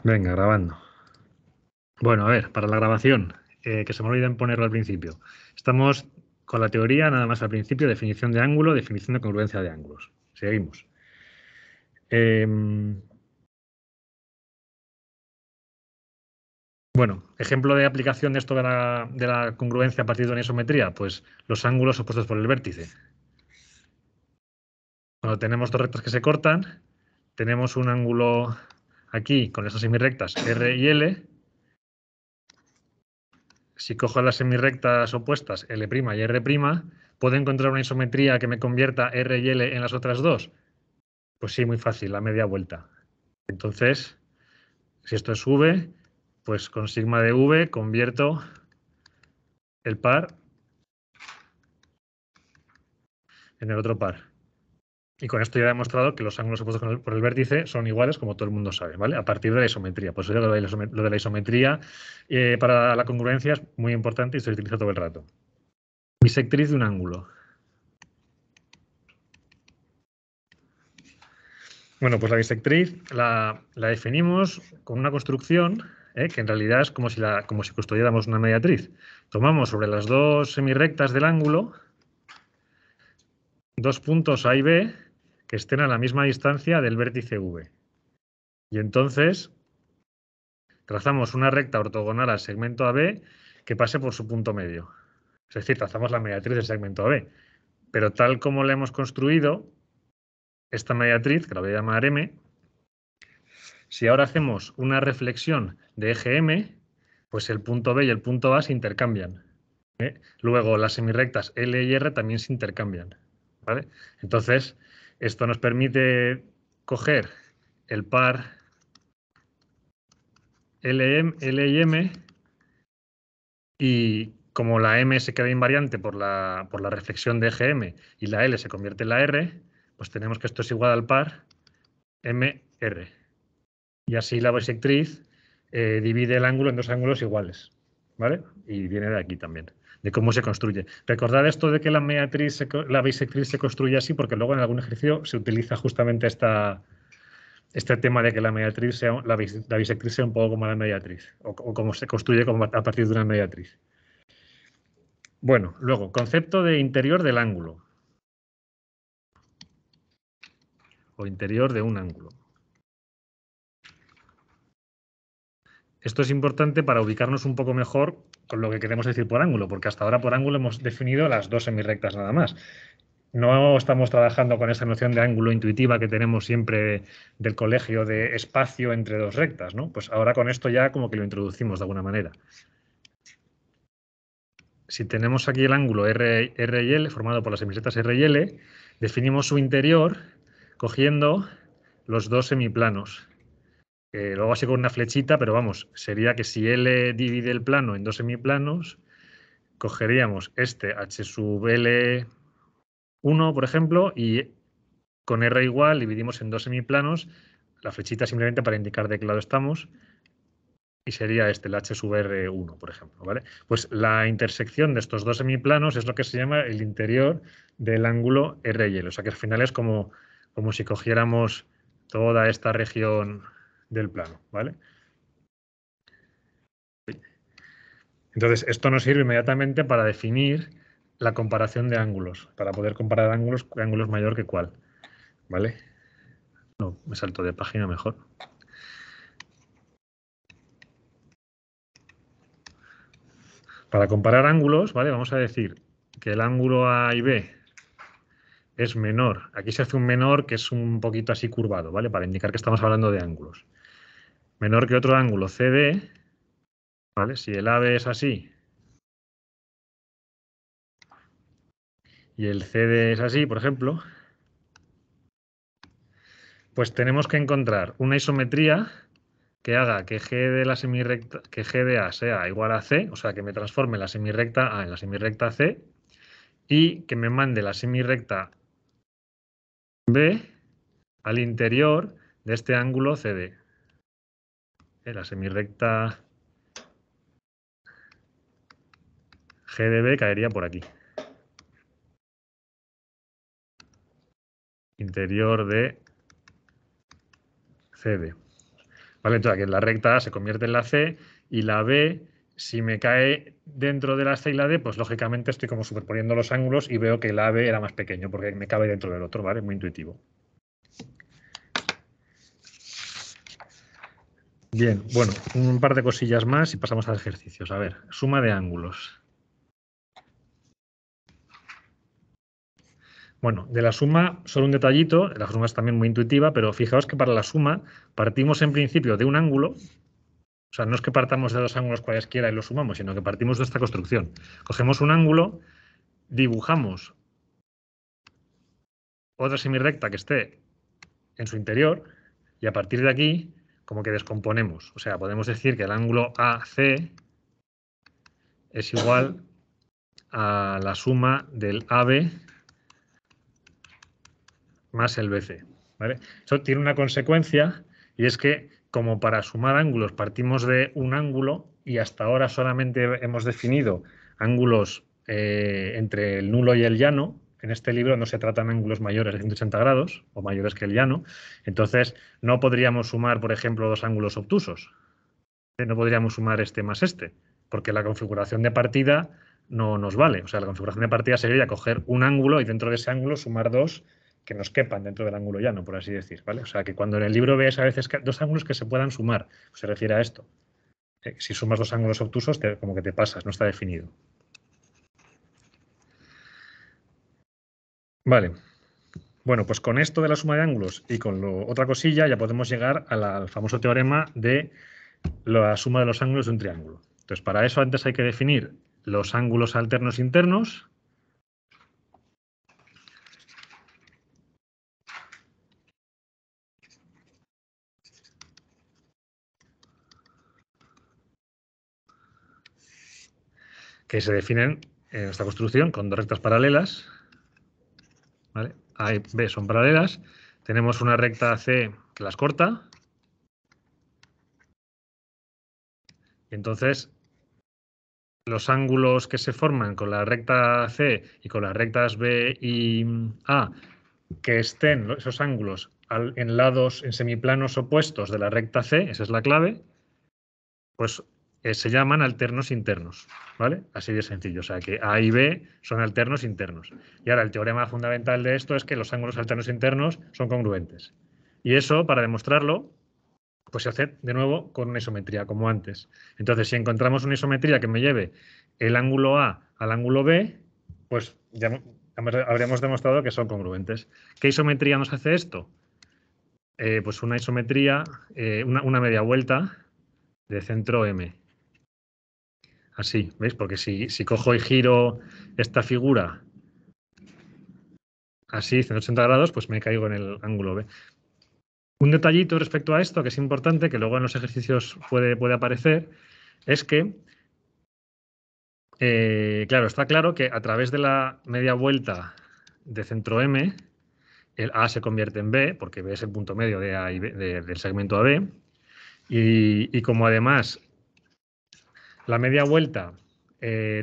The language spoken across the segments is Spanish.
Venga, grabando. Bueno, a ver, para la grabación, que se me olviden ponerlo al principio. Estamos con la teoría, nada más al principio, definición de ángulo, definición de congruencia de ángulos. Seguimos. Bueno, ejemplo de aplicación de esto de la congruencia a partir de una isometría, pues los ángulos opuestos por el vértice. Cuando tenemos dos rectas que se cortan, tenemos un ángulo aquí con estas semirrectas R y L. Si cojo las semirrectas opuestas L' y R', ¿puedo encontrar una isometría que me convierta R y L en las otras dos? Pues sí, muy fácil, la media vuelta. Entonces, si esto es V, pues con sigma de V convierto el par en el otro par. Y con esto ya he demostrado que los ángulos opuestos por el vértice son iguales, como todo el mundo sabe, ¿vale? A partir de la isometría. Por eso lo de la isometría para la congruencia es muy importante y se utiliza todo el rato. Bisectriz de un ángulo. Bueno, pues la bisectriz la definimos con una construcción que en realidad es como si construyéramos una mediatriz. Tomamos sobre las dos semirrectas del ángulo dos puntos A y B que estén a la misma distancia del vértice V. Y entonces trazamos una recta ortogonal al segmento AB que pase por su punto medio. Es decir, trazamos la mediatriz del segmento AB. Pero tal como la hemos construido, esta mediatriz, que la voy a llamar M, si ahora hacemos una reflexión de eje M, pues el punto B y el punto A se intercambian. Luego las semirrectas L y R también se intercambian. ¿Vale? Entonces, esto nos permite coger el par L y M y como la M se queda invariante por la reflexión de eje M y la L se convierte en la R, pues tenemos que esto es igual al par MR. Y así la bisectriz divide el ángulo en dos ángulos iguales. ¿Vale? Y viene de aquí también, de cómo se construye. Recordad esto de que la bisectriz se construye así, porque luego en algún ejercicio se utiliza justamente este tema de que la bisectriz sea un poco como la mediatriz, o cómo se construye a partir de una mediatriz. Bueno, luego, concepto de interior del ángulo. O interior de un ángulo. Esto es importante para ubicarnos un poco mejor con lo que queremos decir por ángulo, porque hasta ahora por ángulo hemos definido las dos semirrectas nada más. No estamos trabajando con esa noción de ángulo intuitiva que tenemos siempre del colegio de espacio entre dos rectas, ¿no? Pues ahora con esto ya como que lo introducimos de alguna manera. Si tenemos aquí el ángulo R y L, formado por las semirrectas R y L, definimos su interior cogiendo los dos semiplanos. Luego así con una flechita, pero vamos, sería que si L divide el plano en dos semiplanos, cogeríamos este H sub L1, por ejemplo, y con R igual dividimos en dos semiplanos, la flechita simplemente para indicar de qué lado estamos, y sería este, el H sub R1, por ejemplo, ¿vale? Pues la intersección de estos dos semiplanos es lo que se llama el interior del ángulo R y L. O sea que al final es como si cogiéramos toda esta región del plano, ¿vale? Entonces, esto nos sirve inmediatamente para definir la comparación de ángulos, para poder comparar ángulos, qué ángulo es mayor que cuál, ¿vale? No, me salto de página mejor. Para comparar ángulos, ¿vale? Vamos a decir que el ángulo A y B es menor. Aquí se hace un menor que es un poquito así curvado, ¿vale? Para indicar que estamos hablando de ángulos. Menor que otro ángulo CD, ¿vale? Si el AB es así y el CD es así, por ejemplo, pues tenemos que encontrar una isometría que haga que G de la semirrecta, que G de A sea igual a C, o sea, que me transforme la semirrecta A en la semirrecta C y que me mande la semirrecta B al interior de este ángulo CD. La semirrecta G de B caería por aquí. Interior de CD. ¿Vale? Entonces aquí la recta A se convierte en la C y la B, si me cae dentro de la C y la D, pues lógicamente estoy como superponiendo los ángulos y veo que la B era más pequeño porque me cabe dentro del otro, ¿vale? Muy intuitivo. Bien, bueno, un par de cosillas más y pasamos a los ejercicios. A ver, suma de ángulos. Bueno, de la suma, solo un detallito, la suma es también muy intuitiva, pero fijaos que para la suma partimos en principio de un ángulo, o sea, no es que partamos de dos ángulos cualesquiera y los sumamos, sino que partimos de esta construcción. Cogemos un ángulo, dibujamos otra semirrecta que esté en su interior y a partir de aquí como que descomponemos. O sea, podemos decir que el ángulo AC es igual a la suma del AB más el BC. ¿Vale? Eso tiene una consecuencia y es que como para sumar ángulos partimos de un ángulo y hasta ahora solamente hemos definido ángulos entre el nulo y el llano, en este libro no se tratan ángulos mayores de 180 grados o mayores que el llano, entonces no podríamos sumar, por ejemplo, dos ángulos obtusos. No podríamos sumar este más este, porque la configuración de partida no nos vale. O sea, la configuración de partida sería coger un ángulo y dentro de ese ángulo sumar dos que nos quepan dentro del ángulo llano, por así decir, ¿vale? O sea, que cuando en el libro ves a veces dos ángulos que se puedan sumar, pues se refiere a esto. Si sumas dos ángulos obtusos, como que te pasas, no está definido. Vale. Bueno, pues con esto de la suma de ángulos y con otra cosilla ya podemos llegar al famoso teorema de la suma de los ángulos de un triángulo. Entonces, para eso antes hay que definir los ángulos alternos internos. Que se definen en esta construcción con dos rectas paralelas. ¿Vale? A y B son paralelas. Tenemos una recta C que las corta. Y entonces, los ángulos que se forman con la recta C y con las rectas B y A, que estén esos ángulos en lados, en semiplanos opuestos de la recta C, esa es la clave, pues se llaman alternos internos, ¿vale? Así de sencillo, o sea que A y B son alternos internos. Y ahora el teorema fundamental de esto es que los ángulos alternos internos son congruentes. Y eso, para demostrarlo, pues se hace de nuevo con una isometría, como antes. Entonces, si encontramos una isometría que me lleve el ángulo A al ángulo B, pues ya habríamos demostrado que son congruentes. ¿Qué isometría nos hace esto? Pues una isometría, una media vuelta de centro M. Así, ¿veis? Porque si cojo y giro esta figura así, 180 grados, pues me caigo en el ángulo B. Un detallito respecto a esto que es importante, que luego en los ejercicios puede aparecer, es que, claro, está claro que a través de la media vuelta de centro M, el A se convierte en B, porque B es el punto medio de A y B, del segmento AB, y como además la media vuelta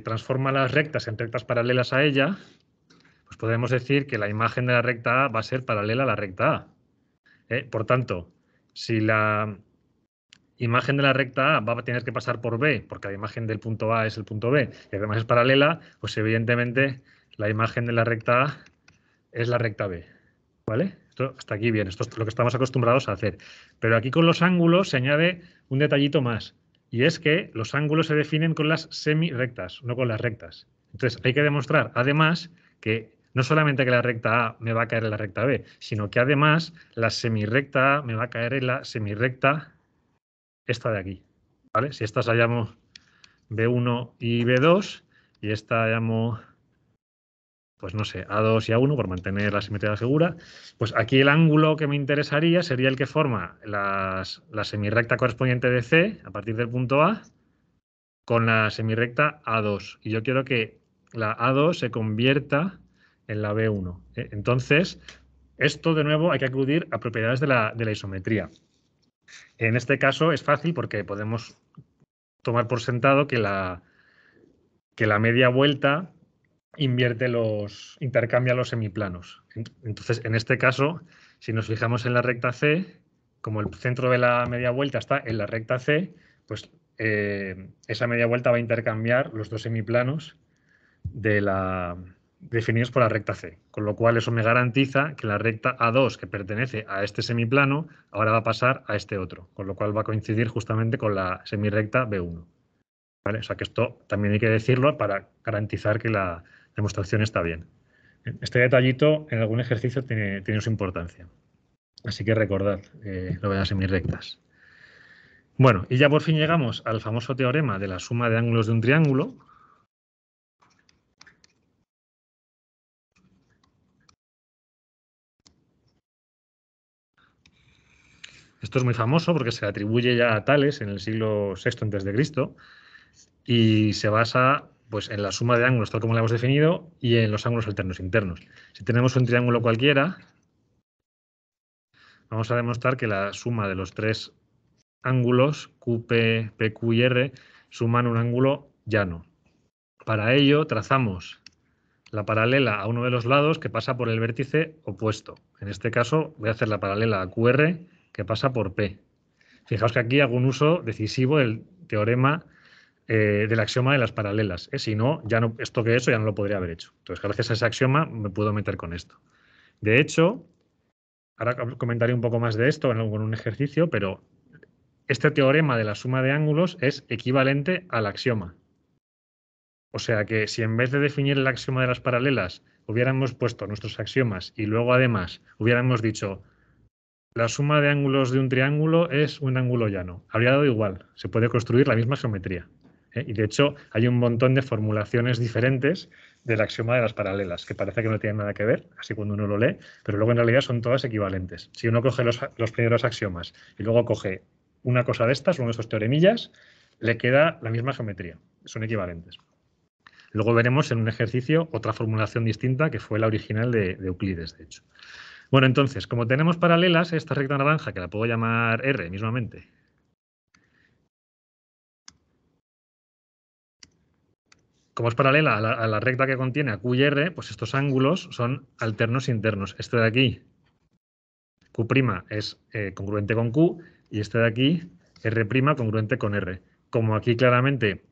transforma las rectas en rectas paralelas a ella, pues podemos decir que la imagen de la recta A va a ser paralela a la recta A. Por tanto, si la imagen de la recta A va a tener que pasar por B, porque la imagen del punto A es el punto B, y además es paralela, pues evidentemente la imagen de la recta A es la recta B. ¿Vale? Esto, hasta aquí bien, esto es lo que estamos acostumbrados a hacer. Pero aquí con los ángulos se añade un detallito más, y es que los ángulos se definen con las semirectas, no con las rectas. Entonces hay que demostrar, además, que no solamente que la recta A me va a caer en la recta B, sino que además la semirrecta A me va a caer en la semirrecta esta de aquí. ¿Vale? Si estas la llamo B1 y B2, y esta la llamo, pues no sé, A2 y A1 por mantener la simetría segura, pues aquí el ángulo que me interesaría sería el que forma la semirrecta correspondiente de C a partir del punto A con la semirrecta A2. Y yo quiero que la A2 se convierta en la B1. Entonces, esto de nuevo hay que acudir a propiedades de la isometría. En este caso es fácil porque podemos tomar por sentado que la media vuelta intercambia los semiplanos. Entonces, en este caso, si nos fijamos en la recta C, como el centro de la media vuelta está en la recta C, pues esa media vuelta va a intercambiar los dos semiplanos definidos por la recta C. Con lo cual eso me garantiza que la recta A2, que pertenece a este semiplano, ahora va a pasar a este otro. Con lo cual va a coincidir justamente con la semirrecta B1. ¿Vale? O sea que esto también hay que decirlo para garantizar que la demostración está bien. Este detallito en algún ejercicio tiene su importancia. Así que recordad lo de las semirrectas. Bueno, y ya por fin llegamos al famoso teorema de la suma de ángulos de un triángulo. Esto es muy famoso porque se atribuye ya a Tales en el siglo VI a.C. y se basa pues, en la suma de ángulos tal como la hemos definido y en los ángulos alternos internos. Si tenemos un triángulo cualquiera, vamos a demostrar que la suma de los tres ángulos, QP, PQ y R, suman un ángulo llano. Para ello trazamos la paralela a uno de los lados que pasa por el vértice opuesto. En este caso voy a hacer la paralela a QR que pasa por P. Fijaos que aquí hago un uso decisivo del teorema del axioma de las paralelas. Si no, esto que he hecho ya no lo podría haber hecho. Entonces, gracias a ese axioma me puedo meter con esto. De hecho, ahora comentaré un poco más de esto con un ejercicio, pero este teorema de la suma de ángulos es equivalente al axioma. O sea que si en vez de definir el axioma de las paralelas hubiéramos puesto nuestros axiomas y luego además hubiéramos dicho la suma de ángulos de un triángulo es un ángulo llano, habría dado igual, se puede construir la misma geometría. Y de hecho hay un montón de formulaciones diferentes del axioma de las paralelas, que parece que no tienen nada que ver, así cuando uno lo lee, pero luego en realidad son todas equivalentes. Si uno coge los primeros axiomas y luego coge una cosa de estas, uno de estos teoremillas, le queda la misma geometría, son equivalentes. Luego veremos en un ejercicio otra formulación distinta que fue la original de Euclides, de hecho. Bueno, entonces, como tenemos paralelas, esta recta naranja, que la puedo llamar R mismamente, como es paralela a la recta que contiene a Q y R, pues estos ángulos son alternos internos. Este de aquí, Q' es congruente con Q, y este de aquí, R' congruente con R. Como aquí claramente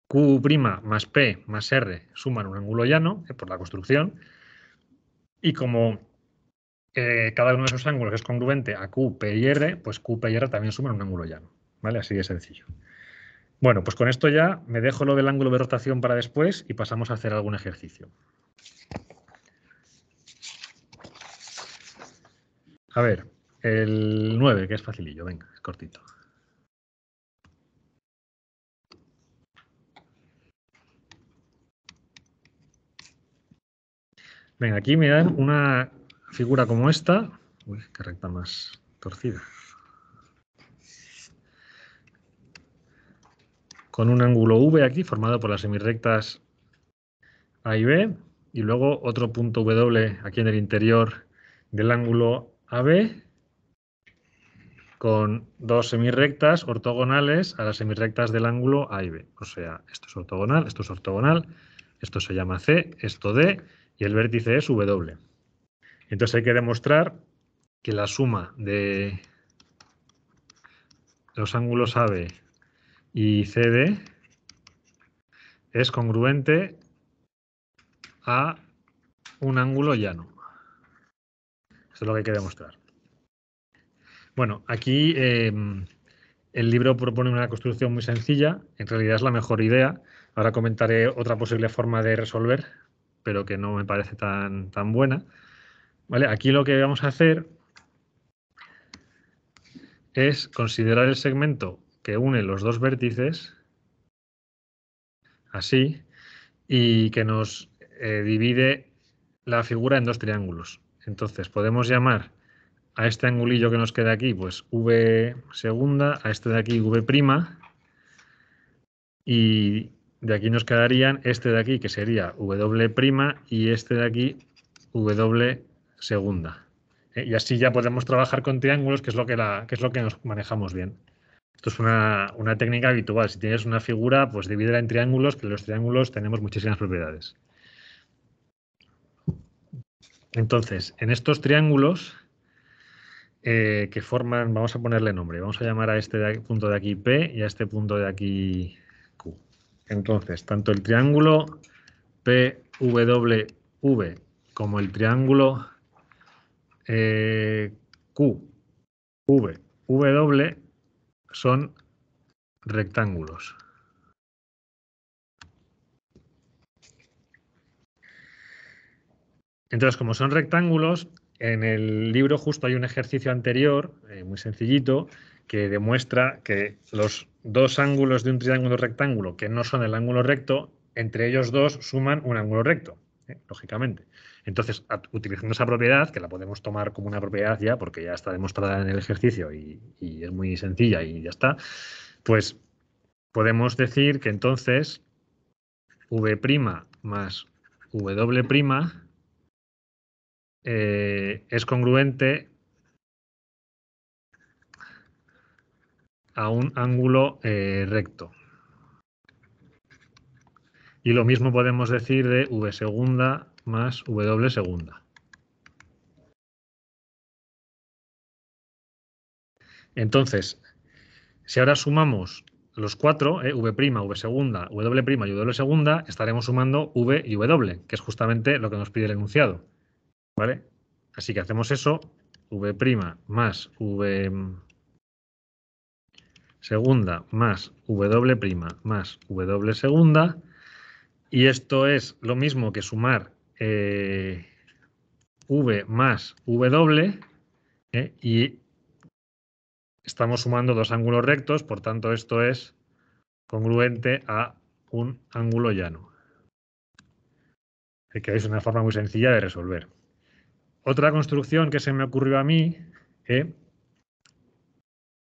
Q' más P más R suman un ángulo llano, por la construcción, y como cada uno de esos ángulos es congruente a Q, P y R, pues Q, P y R también suman un ángulo llano. ¿Vale? Así de sencillo. Bueno, pues con esto ya me dejo lo del ángulo de rotación para después y pasamos a hacer algún ejercicio. A ver, el 9, que es facilillo, venga, es cortito. Venga, aquí me dan una figura como esta. Uy, qué recta más torcida. Con un ángulo V aquí, formado por las semirrectas A y B, y luego otro punto W aquí en el interior del ángulo AB, con dos semirrectas ortogonales a las semirrectas del ángulo A y B. O sea, esto es ortogonal, esto se llama C, esto D, y el vértice es W. Entonces hay que demostrar que la suma de los ángulos AB y CD es congruente a un ángulo llano. Esto es lo que hay que demostrar. Bueno, aquí el libro propone una construcción muy sencilla, en realidad es la mejor idea. Ahora comentaré otra posible forma de resolver, pero que no me parece tan buena. ¿Vale? Aquí lo que vamos a hacer es considerar el segmento que une los dos vértices, así, y que nos divide la figura en dos triángulos. Entonces podemos llamar a este angulillo que nos queda aquí, pues V segunda, a este de aquí V prima, y de aquí nos quedarían este de aquí, que sería W prima, y este de aquí W segunda. Y así ya podemos trabajar con triángulos, que es lo que nos manejamos bien. Esto es una técnica habitual. Si tienes una figura, pues divídela en triángulos, que los triángulos tenemos muchísimas propiedades. Entonces, en estos triángulos, que forman, vamos a ponerle nombre, vamos a llamar a este punto de aquí P y a este punto de aquí Q. Entonces, tanto el triángulo PWV como el triángulo QVW son rectángulos. Entonces, como son rectángulos, en el libro justo hay un ejercicio anterior, muy sencillito, que demuestra que los dos ángulos de un triángulo rectángulo que no son el ángulo recto, entre ellos dos suman un ángulo recto, lógicamente. Entonces, utilizando esa propiedad, que la podemos tomar como una propiedad ya, porque ya está demostrada en el ejercicio y es muy sencilla y ya está, pues podemos decir que entonces V' más W' es congruente a un ángulo recto. Y lo mismo podemos decir de V segunda más W segunda. Entonces, si ahora sumamos los cuatro, V', V segunda, W' y W segunda, estaremos sumando V y W, que es justamente lo que nos pide el enunciado. ¿Vale? Así que hacemos eso, V' más V segunda más W' más W segunda, y esto es lo mismo que sumar V más W, y estamos sumando dos ángulos rectos, por tanto esto es congruente a un ángulo llano. Que es una forma muy sencilla de resolver. Otra construcción que se me ocurrió a mí,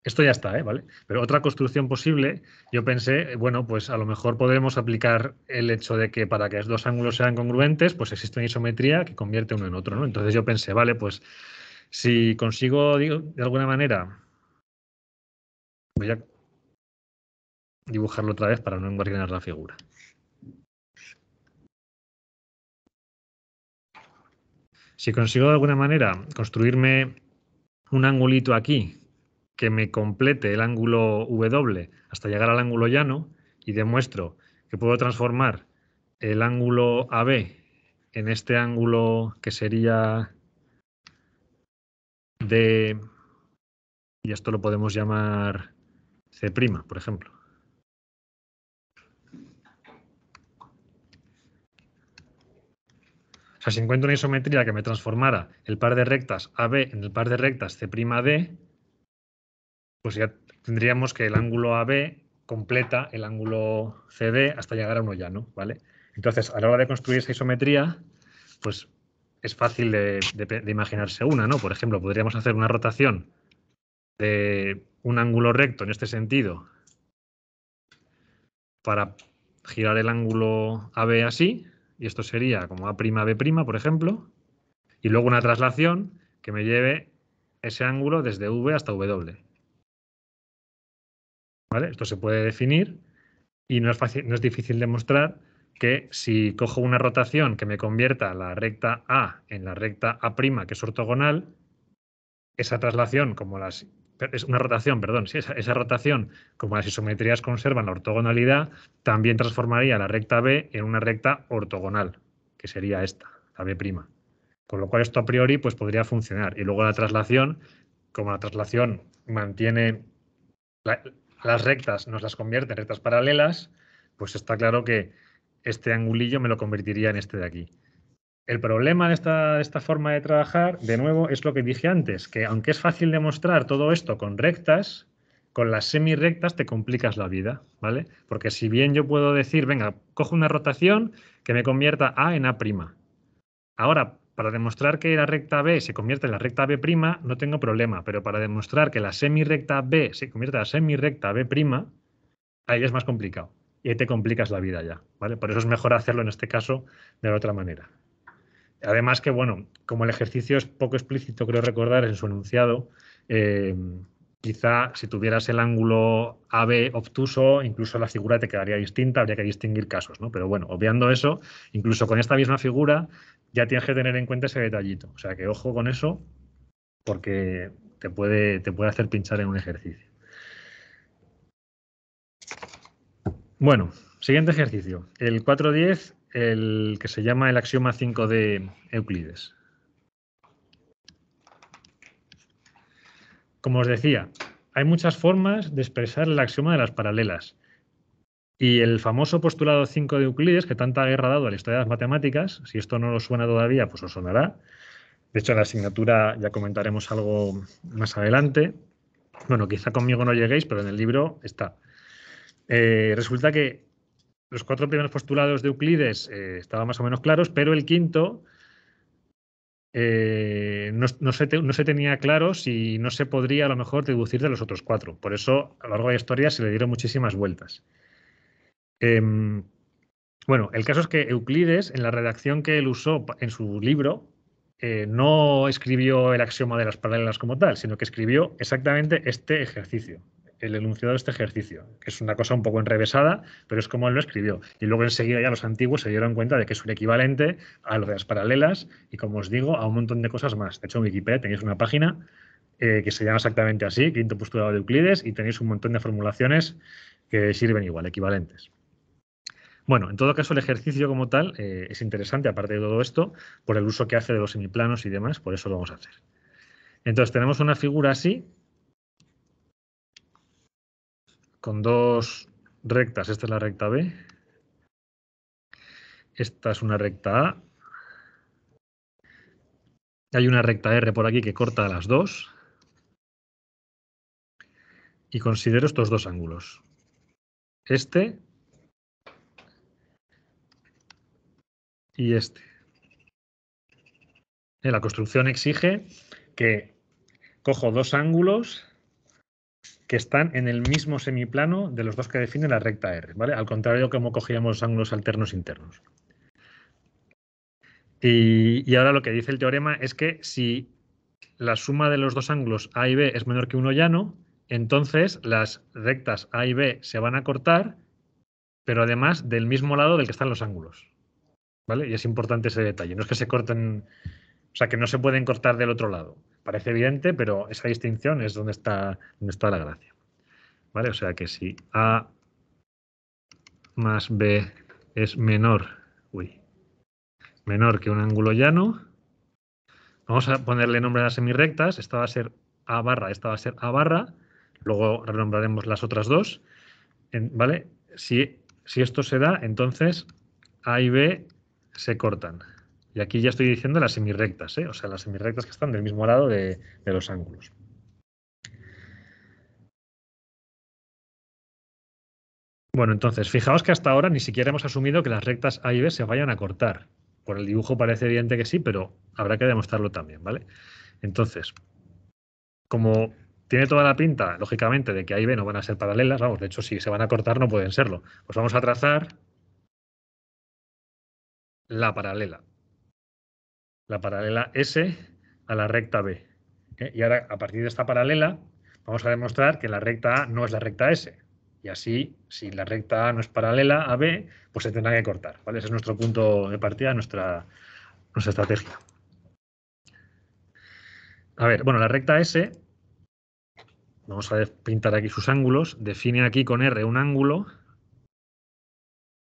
esto ya está, ¿vale? Pero otra construcción posible, yo pensé, bueno, pues a lo mejor podremos aplicar el hecho de que para que los dos ángulos sean congruentes, pues existe una isometría que convierte uno en otro, ¿no? Entonces yo pensé, vale, pues si consigo, de alguna manera, voy a dibujarlo otra vez para no enguardinar la figura. Si consigo de alguna manera construirme un angulito aquí que me complete el ángulo W hasta llegar al ángulo llano y demuestro que puedo transformar el ángulo AB en este ángulo que sería de, y esto lo podemos llamar C', por ejemplo. O sea, si encuentro una isometría que me transformara el par de rectas AB en el par de rectas C'D, pues ya tendríamos que el ángulo AB completa el ángulo CD hasta llegar a uno llano, ¿vale? Entonces, a la hora de construir esa isometría, pues es fácil de imaginarse una, ¿no? Por ejemplo, podríamos hacer una rotación de un ángulo recto en este sentido para girar el ángulo AB así, y esto sería como A'B', por ejemplo, y luego una traslación que me lleve ese ángulo desde V hasta W. ¿Vale? Esto se puede definir y no es difícil demostrar que si cojo una rotación que me convierta la recta A en la recta A', que es ortogonal, esa traslación, como las es una rotación, perdón, sí, esa rotación, como las isometrías conservan la ortogonalidad, también transformaría la recta B en una recta ortogonal, que sería esta, la B'. Con lo cual esto a priori pues podría funcionar. Y luego la traslación, como la traslación mantiene las rectas, nos las convierte en rectas paralelas, pues está claro que este angulillo me lo convertiría en este de aquí. El problema de esta forma de trabajar, de nuevo, es lo que dije antes, que aunque es fácil demostrar todo esto con rectas, con las semirrectas te complicas la vida, ¿vale? Porque si bien yo puedo decir, venga, cojo una rotación que me convierta A en A'. Ahora, para demostrar que la recta B se convierte en la recta B', no tengo problema, pero para demostrar que la semirrecta B se convierte en la semirrecta B', ahí es más complicado. Y ahí te complicas la vida ya, ¿vale? Por eso es mejor hacerlo en este caso de la otra manera. Además que, bueno, como el ejercicio es poco explícito, creo recordar en su enunciado, quizá si tuvieras el ángulo AB obtuso, incluso la figura te quedaría distinta, habría que distinguir casos, ¿no? Pero bueno, obviando eso, incluso con esta misma figura ya tienes que tener en cuenta ese detallito. O sea que ojo con eso, porque te puede hacer pinchar en un ejercicio. Bueno, siguiente ejercicio. El 4.10, el que se llama el axioma 5 de Euclides. Como os decía, hay muchas formas de expresar el axioma de las paralelas. Y el famoso postulado 5 de Euclides, que tanta guerra ha dado a la historia de las matemáticas, si esto no os suena todavía, pues os sonará. De hecho, en la asignatura ya comentaremos algo más adelante. Bueno, quizá conmigo no lleguéis, pero en el libro está. Resulta que los 4 primeros postulados de Euclides estaban más o menos claros, pero el quinto no se tenía claro si no se podría a lo mejor deducir de los otros 4. Por eso, a lo largo de la historia se le dieron muchísimas vueltas. Bueno, el caso es que Euclides, en la redacción que él usó en su libro, no escribió el axioma de las paralelas como tal, sino que escribió exactamente este ejercicio, el enunciado de este ejercicio, que es una cosa un poco enrevesada, pero es como él lo escribió. Y luego enseguida ya los antiguos se dieron cuenta de que es un equivalente a lo de las paralelas y, como os digo, a un montón de cosas más. De hecho, en Wikipedia tenéis una página que se llama exactamente así, quinto postulado de Euclides, y tenéis un montón de formulaciones que sirven igual, equivalentes. Bueno, en todo caso, el ejercicio como tal es interesante, aparte de todo esto, por el uso que hace de los semiplanos y demás, por eso lo vamos a hacer. Entonces, tenemos una figura así, con 2 rectas. Esta es la recta B. Esta es una recta A. Hay una recta R por aquí que corta las dos. Y considero estos 2 ángulos. Este y este. La construcción exige que cojo 2 ángulos que están en el mismo semiplano de los 2 que definen la recta R, ¿vale? Al contrario de como cogíamos los ángulos alternos internos. Y ahora lo que dice el teorema es que si la suma de los 2 ángulos A y B es menor que uno llano, entonces las rectas A y B se van a cortar, pero además del mismo lado del que están los ángulos, ¿vale? Y es importante ese detalle. No es que se corten, o sea, que no se pueden cortar del otro lado. Parece evidente, pero esa distinción es donde está la gracia, ¿vale? O sea que si A más B es menor que un ángulo llano, vamos a ponerle nombre a las semirrectas. Esta va a ser A barra, esta va a ser A barra. Luego renombraremos las otras dos. ¿Vale? Si esto se da, entonces A y B se cortan. Y aquí ya estoy diciendo las semirrectas, ¿eh? O sea, las semirrectas que están del mismo lado de los ángulos. Bueno, entonces, fijaos que hasta ahora ni siquiera hemos asumido que las rectas A y B se vayan a cortar. Por el dibujo parece evidente que sí, pero habrá que demostrarlo también, ¿vale? Entonces, como tiene toda la pinta, lógicamente, de que A y B no van a ser paralelas, vamos, de hecho, si se van a cortar no pueden serlo. Pues vamos a trazar la paralela S a la recta B. Y ahora, a partir de esta paralela, vamos a demostrar que la recta A no es la recta S. Y así, si la recta A no es paralela a B, pues se tendrá que cortar, ¿vale? Ese es nuestro punto de partida, nuestra estrategia. A ver, bueno, la recta S, vamos a pintar aquí sus ángulos, define aquí con R un ángulo.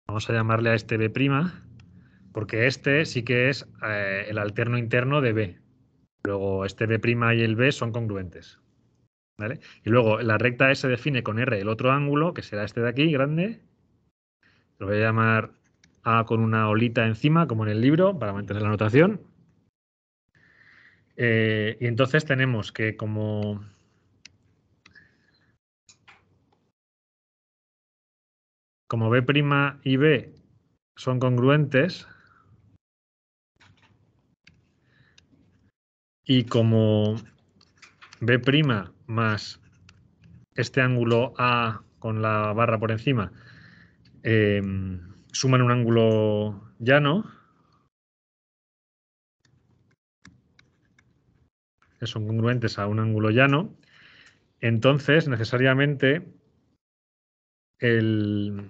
Vamos a llamarle a este B', porque este sí que es el alterno interno de B. Luego, este B' y el B son congruentes, ¿vale? Y luego la recta S define con R el otro ángulo, que será este de aquí, grande. Lo voy a llamar A con una olita encima, como en el libro, para mantener la notación. Y entonces tenemos que como B' y B son congruentes y como B' más este ángulo A con la barra por encima suman un ángulo llano, que son congruentes a un ángulo llano, entonces necesariamente el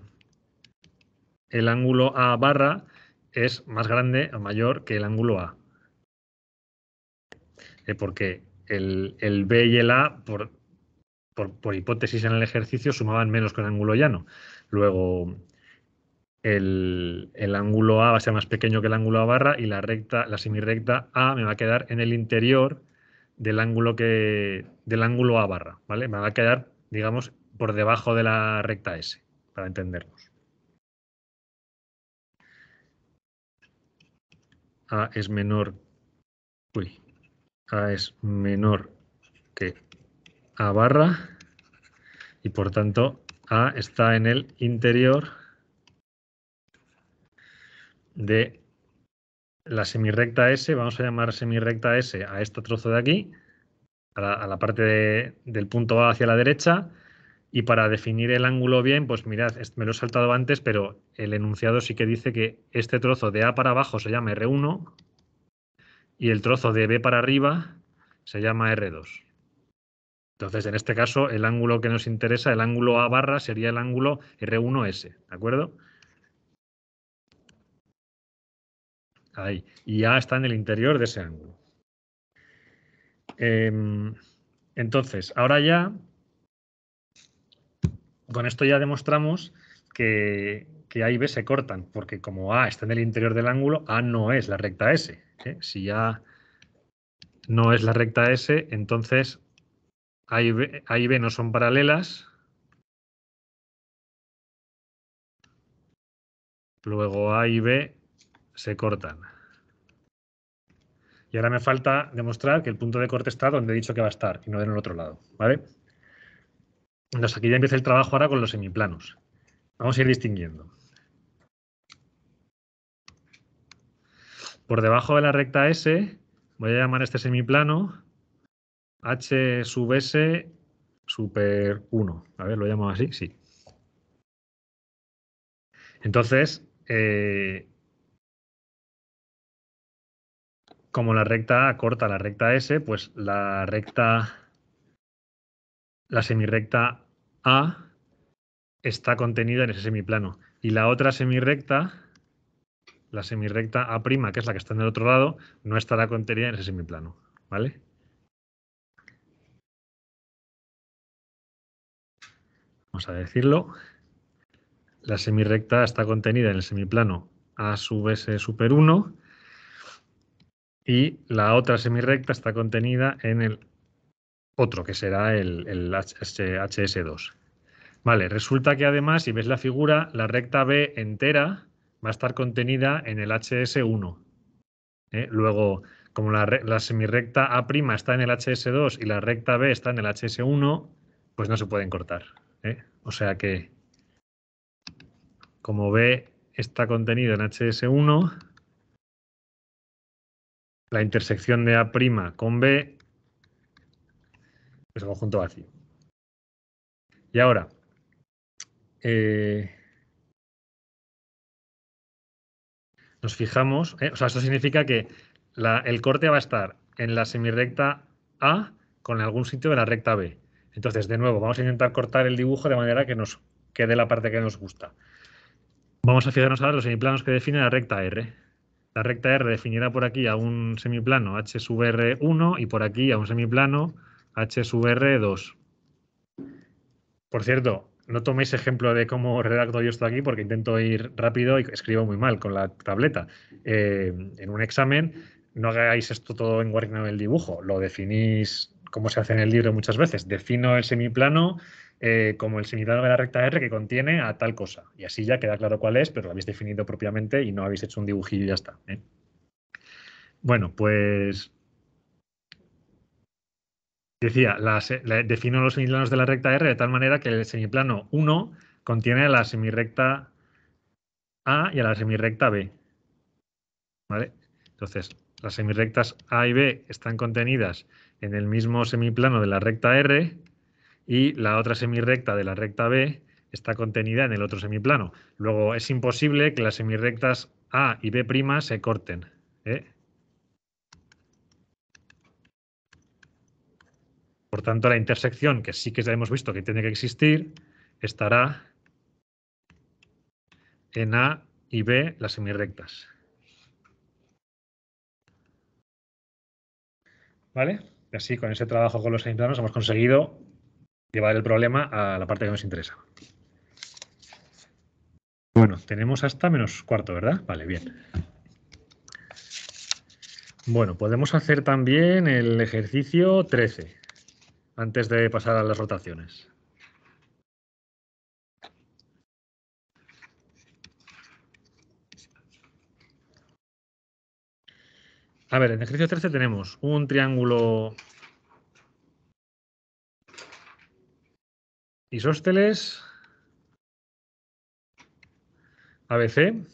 ángulo A barra es más grande o mayor que el ángulo A. Porque el B y el A, por hipótesis en el ejercicio, sumaban menos que un ángulo llano. Luego, el ángulo A va a ser más pequeño que el ángulo A barra y la semirrecta A me va a quedar en el interior del ángulo A barra, ¿vale? Me va a quedar, digamos, por debajo de la recta S, para entendernos. A es menor, A es menor que A barra y por tanto A está en el interior de la semirrecta S. Vamos a llamar semirrecta S a este trozo de aquí, a la parte del punto A hacia la derecha. Y para definir el ángulo bien, pues mirad, me lo he saltado antes, pero el enunciado sí que dice que este trozo de A para abajo se llama R1 y el trozo de B para arriba se llama R2. Entonces, en este caso, el ángulo que nos interesa, el ángulo A barra, sería el ángulo R1S, ¿de acuerdo? Ahí. Y A está en el interior de ese ángulo. Entonces, ahora ya, con esto ya demostramos que A y B se cortan, porque como A está en el interior del ángulo, A no es la recta S. Si A no es la recta S, entonces A y B no son paralelas. Luego A y B se cortan. Y ahora me falta demostrar que el punto de corte está donde he dicho que va a estar y no en el otro lado, ¿vale? Entonces aquí ya empieza el trabajo ahora con los semiplanos. Vamos a ir distinguiendo. Por debajo de la recta S voy a llamar este semiplano H sub S super 1. A ver, ¿lo llamo así? Sí. Entonces, como la recta A corta la recta S, pues la semirrecta A está contenida en ese semiplano. Y la otra semirrecta, la semirrecta A', que es la que está en el otro lado, no estará contenida en ese semiplano, ¿vale? Vamos a decirlo. La semirrecta está contenida en el semiplano A sub S super 1 y la otra semirrecta está contenida en el otro, que será el HS2. Vale, resulta que además, si ves la figura, la recta B entera va a estar contenida en el HS1. Luego, como la semirrecta A' está en el HS2 y la recta B está en el HS1, pues no se pueden cortar. O sea que, como B está contenido en HS1, la intersección de A' con B es un conjunto vacío. Y ahora, nos fijamos, o sea, esto significa que el corte va a estar en la semirrecta A con algún sitio de la recta B. Entonces, de nuevo, vamos a intentar cortar el dibujo de manera que nos quede la parte que nos gusta. Vamos a fijarnos ahora en los semiplanos que define la recta R. La recta R definirá por aquí a un semiplano H sub R1 y por aquí a un semiplano H sub R2. Por cierto, no toméis ejemplo de cómo redacto yo esto aquí porque intento ir rápido y escribo muy mal con la tableta. En un examen no hagáis esto todo en Word en el dibujo, lo definís como se hace en el libro muchas veces. Defino el semiplano como el semiplano de la recta R que contiene a tal cosa. Y así ya queda claro cuál es, pero lo habéis definido propiamente y no habéis hecho un dibujillo y ya está. Bueno, pues decía, defino los semiplanos de la recta R de tal manera que el semiplano 1 contiene a la semirrecta A y a la semirrecta B. ¿Vale? Entonces, las semirrectas A y B están contenidas en el mismo semiplano de la recta R y la otra semirrecta de la recta B está contenida en el otro semiplano. Luego, es imposible que las semirrectas A y B' se corten. Por tanto, la intersección, que sí que ya hemos visto que tiene que existir, estará en A y B las semirrectas. ¿Vale? Y así, con ese trabajo con los semiplanos, hemos conseguido llevar el problema a la parte que nos interesa. Bueno, tenemos hasta -4, ¿verdad? Vale, bien. Bueno, podemos hacer también el ejercicio 13, antes de pasar a las rotaciones. A ver, en el ejercicio 13 tenemos un triángulo isósceles ABC.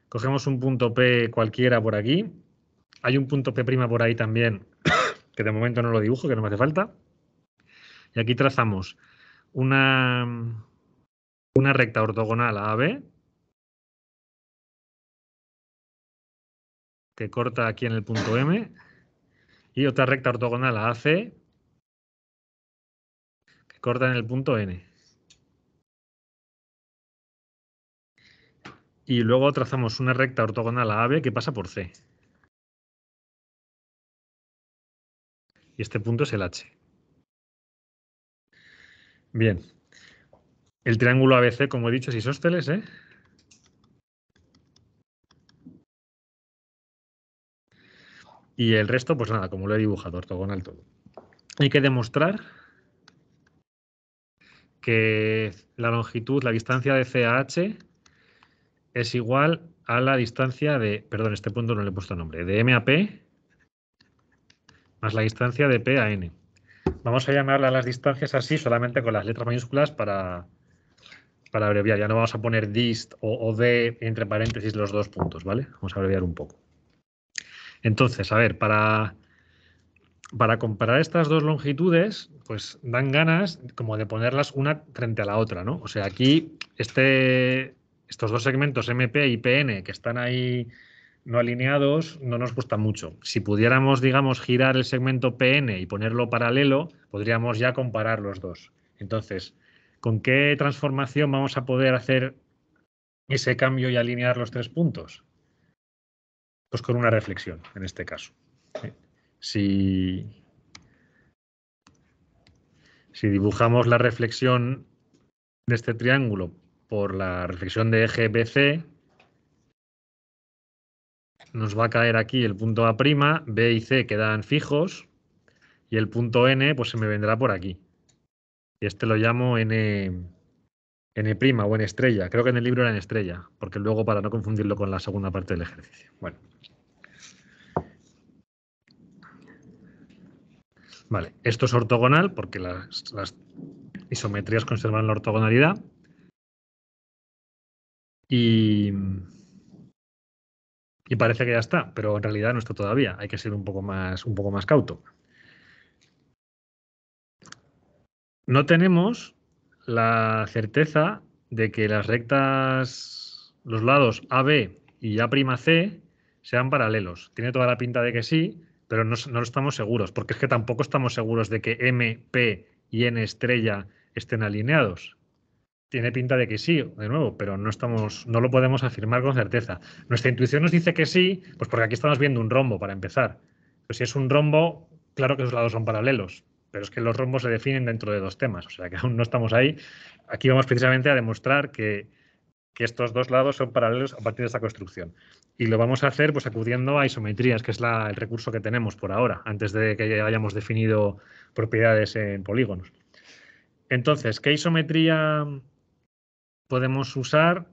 Cogemos un punto P cualquiera por aquí. Hay un punto P' por ahí también, que de momento no lo dibujo, que no me hace falta. Y aquí trazamos una recta ortogonal a AB, que corta aquí en el punto M, y otra recta ortogonal a AC, que corta en el punto N. Y luego trazamos una recta ortogonal a AB que pasa por C. Y este punto es el H. Bien. El triángulo ABC, como he dicho, es isósceles, ¿eh? Y el resto, pues nada, como lo he dibujado, ortogonal todo. Hay que demostrar que la longitud, la distancia de C a H es igual a la distancia de, perdón, este punto no le he puesto nombre, de M a P más la distancia de P a N. Vamos a llamarle a las distancias así solamente con las letras mayúsculas para abreviar. Ya no vamos a poner dist o d entre paréntesis los dos puntos, ¿vale? Vamos a abreviar un poco. Entonces, a ver, para comparar estas dos longitudes, pues dan ganas como de ponerlas una frente a la otra, ¿no? O sea, aquí estos dos segmentos MP y PN que están ahí no alineados no nos gusta mucho. Si pudiéramos, digamos, girar el segmento PN y ponerlo paralelo, podríamos ya comparar los dos. Entonces, ¿con qué transformación vamos a poder hacer ese cambio y alinear los tres puntos? Pues con una reflexión, en este caso. Si dibujamos la reflexión de este triángulo por la reflexión de eje BC, nos va a caer aquí el punto A', B y C quedan fijos y el punto N pues se me vendrá por aquí. Y este lo llamo N' o N estrella. Creo que en el libro era en estrella, porque luego para no confundirlo con la segunda parte del ejercicio. Bueno. Vale, esto es ortogonal porque las isometrías conservan la ortogonalidad. Y parece que ya está, pero en realidad no está todavía. Hay que ser un poco más cauto. No tenemos la certeza de que las rectas, los lados AB y A'C sean paralelos. Tiene toda la pinta de que sí, pero no lo estamos seguros, porque es que tampoco estamos seguros de que M, P y N estrella estén alineados. Tiene pinta de que sí, de nuevo, pero no lo podemos afirmar con certeza. Nuestra intuición nos dice que sí, pues porque aquí estamos viendo un rombo para empezar. Pues si es un rombo, claro que los lados son paralelos, pero es que los rombos se definen dentro de dos temas, o sea que aún no estamos ahí. Aquí vamos precisamente a demostrar que estos dos lados son paralelos a partir de esta construcción. Y lo vamos a hacer pues acudiendo a isometrías, que es el recurso que tenemos por ahora, antes de que hayamos definido propiedades en polígonos. Entonces, ¿qué isometría podemos usar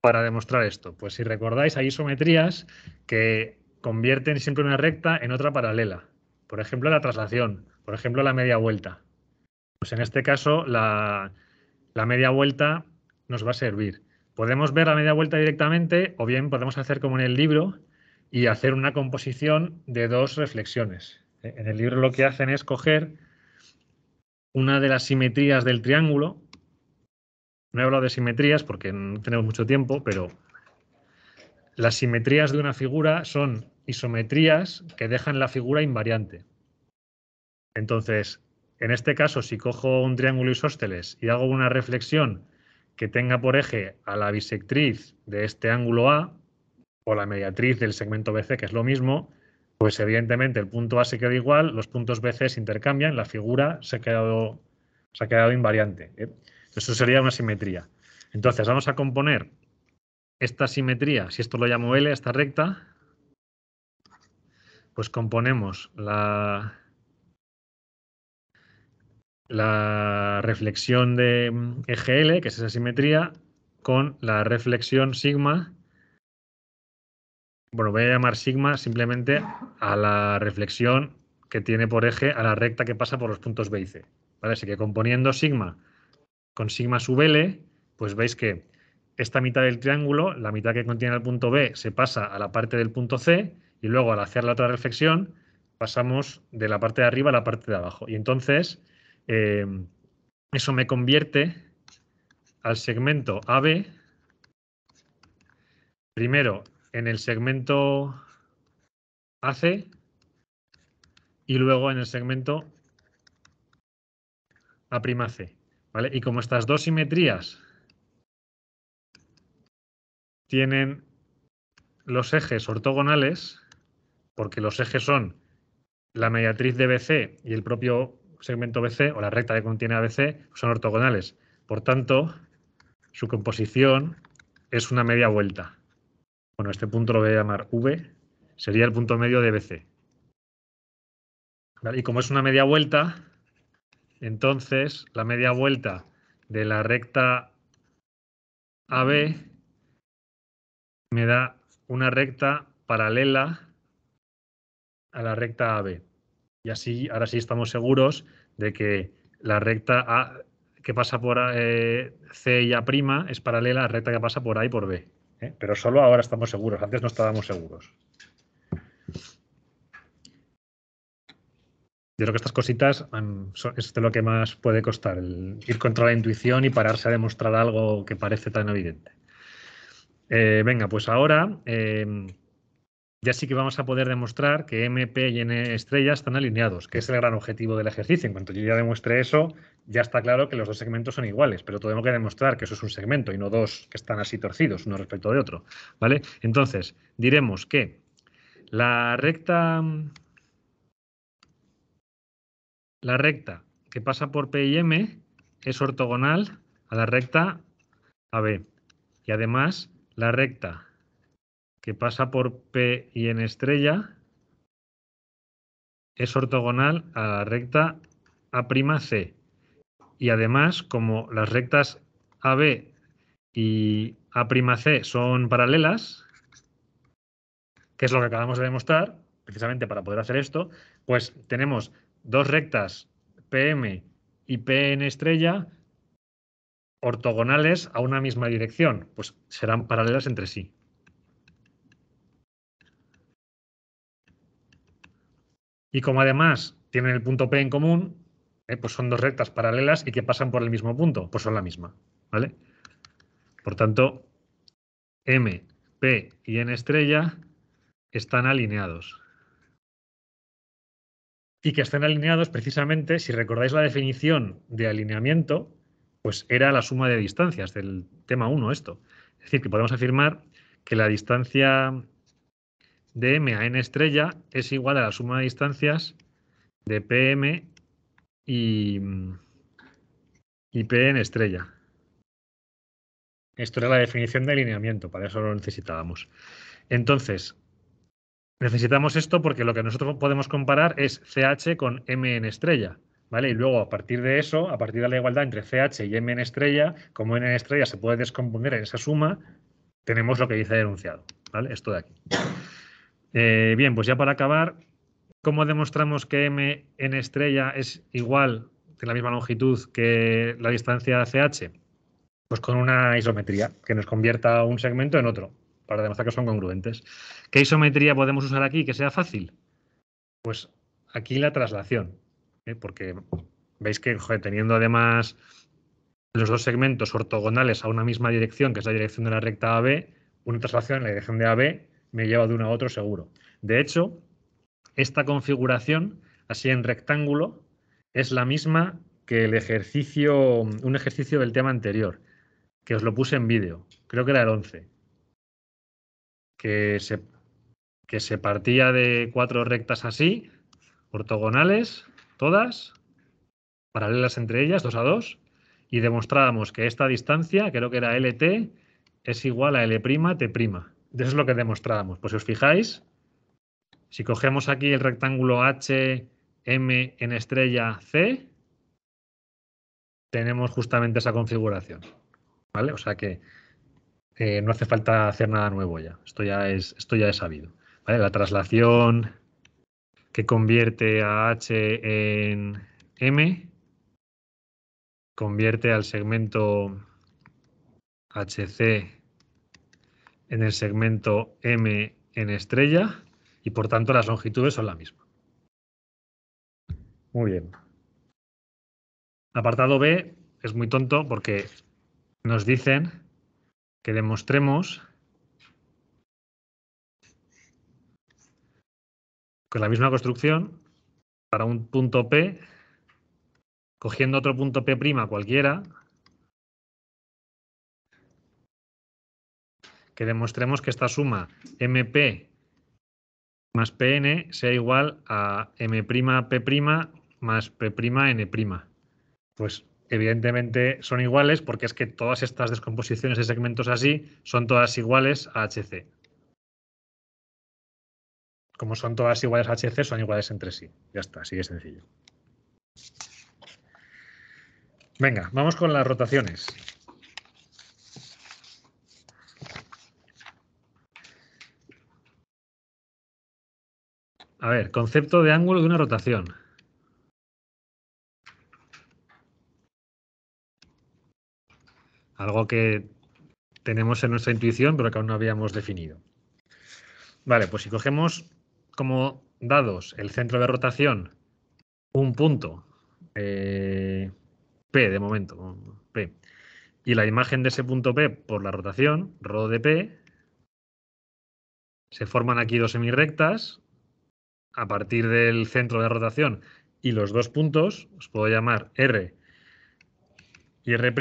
para demostrar esto? Pues si recordáis, hay isometrías que convierten siempre una recta en otra paralela. Por ejemplo, la traslación, por ejemplo, la media vuelta. Pues en este caso, la media vuelta nos va a servir. Podemos ver la media vuelta directamente o bien podemos hacer como en el libro y hacer una composición de dos reflexiones. En el libro lo que hacen es coger una de las simetrías del triángulo. No he hablado de simetrías porque no tenemos mucho tiempo, pero las simetrías de una figura son isometrías que dejan la figura invariante. Entonces, en este caso, si cojo un triángulo isósceles y hago una reflexión que tenga por eje a la bisectriz de este ángulo A o la mediatriz del segmento BC, que es lo mismo, Pues evidentemente el punto A se queda igual, los puntos BC se intercambian, la figura se ha quedado invariante. Eso sería una simetría. Entonces vamos a componer esta simetría, si esto lo llamo L, esta recta, pues componemos la reflexión de eje L, que es esa simetría, con la reflexión sigma. Bueno, voy a llamar sigma simplemente a la reflexión que tiene por eje a la recta que pasa por los puntos B y C. ¿Vale? Así que componiendo sigma con sigma sub L, pues veis que esta mitad del triángulo, la mitad que contiene el punto B, se pasa a la parte del punto C y luego al hacer la otra reflexión pasamos de la parte de arriba a la parte de abajo. Y entonces eso me convierte al segmento AB, primero en el segmento AC y luego en el segmento A'C. ¿Vale? Y como estas dos simetrías tienen los ejes ortogonales, porque los ejes son la mediatriz de BC y el propio segmento BC, o la recta que contiene ABC, son ortogonales. Por tanto, su composición es una media vuelta. Bueno, este punto lo voy a llamar V, sería el punto medio de BC. ¿Vale? Y como es una media vuelta, entonces la media vuelta de la recta AB me da una recta paralela a la recta AB. Y así, ahora sí estamos seguros de que la recta A que pasa por C y A' es paralela a la recta que pasa por A y por B. Pero solo ahora estamos seguros, antes no estábamos seguros. Yo creo que estas cositas es de lo que más puede costar, el ir contra la intuición y pararse a demostrar algo que parece tan evidente. Venga, pues ahora ya sí que vamos a poder demostrar que M, P y N estrellas están alineados, que es el gran objetivo del ejercicio. En cuanto yo ya demuestre eso, ya está claro que los dos segmentos son iguales, pero tengo que demostrar que eso es un segmento y no dos que están así torcidos uno respecto de otro. ¿Vale? Entonces, diremos que la recta que pasa por P y M es ortogonal a la recta AB. Y además, la recta que pasa por P y N estrella es ortogonal a la recta A'C. Y además, como las rectas AB y A'C son paralelas, que es lo que acabamos de demostrar, precisamente para poder hacer esto, pues tenemos dos rectas PM y PN estrella ortogonales a una misma dirección, pues serán paralelas entre sí. Y como además tienen el punto P en común, pues son dos rectas paralelas y que pasan por el mismo punto, pues son la misma, ¿vale? Por tanto, M, P y N estrella están alineados. Y que estén alineados precisamente, si recordáis la definición de alineamiento, pues era la suma de distancias del tema 1 esto. Es decir, que podemos afirmar que la distancia de M a N estrella es igual a la suma de distancias de PM y P en estrella. Esto era la definición de alineamiento, para eso lo necesitábamos. Entonces, necesitamos esto porque lo que nosotros podemos comparar es CH con M en estrella, ¿vale? Y luego, a partir de eso, a partir de la igualdad entre CH y M en estrella, como N en estrella se puede descomponer en esa suma, tenemos lo que dice el enunciado, ¿vale? Esto de aquí. Bien, pues ya para acabar, ¿cómo demostramos que M en estrella es igual, de la misma longitud que la distancia CH? Pues con una isometría que nos convierta un segmento en otro, para demostrar que son congruentes. ¿Qué isometría podemos usar aquí que sea fácil? Pues aquí la traslación, porque veis que teniendo además los dos segmentos ortogonales a una misma dirección, que es la dirección de la recta AB, una traslación en la dirección de AB me lleva de uno a otro seguro. De hecho, esta configuración, así en rectángulo, es la misma que un ejercicio del tema anterior, que os lo puse en vídeo, creo que era el 11, que que se partía de 4 rectas así, ortogonales, todas, paralelas entre ellas, 2 a 2, y demostrábamos que esta distancia, creo que era LT, es igual a L'T'. Eso es lo que demostrábamos. Pues si os fijáis, si cogemos aquí el rectángulo H, M en estrella C, tenemos justamente esa configuración, ¿vale? O sea que no hace falta hacer nada nuevo ya. Esto ya es sabido, ¿vale? La traslación que convierte a H en M convierte al segmento HC en el segmento M en estrella y por tanto las longitudes son la misma. Muy bien. Apartado B es muy tonto porque nos dicen que demostremos con la misma construcción para un punto P, cogiendo otro punto P' cualquiera, que demostremos que esta suma MP más Pn sea igual a M'P' más P'N'. Pues evidentemente son iguales porque es que todas estas descomposiciones de segmentos así son todas iguales a HC. Como son todas iguales a HC, son iguales entre sí. Ya está, así de sencillo. Venga, vamos con las rotaciones. A ver, concepto de ángulo de una rotación. Algo que tenemos en nuestra intuición, pero que aún no habíamos definido. Vale, pues si cogemos como dados el centro de rotación, un punto, P de momento, P, y la imagen de ese punto P por la rotación, ρ de P, se forman aquí dos semirrectas. A partir del centro de rotación y los dos puntos, os puedo llamar R y R',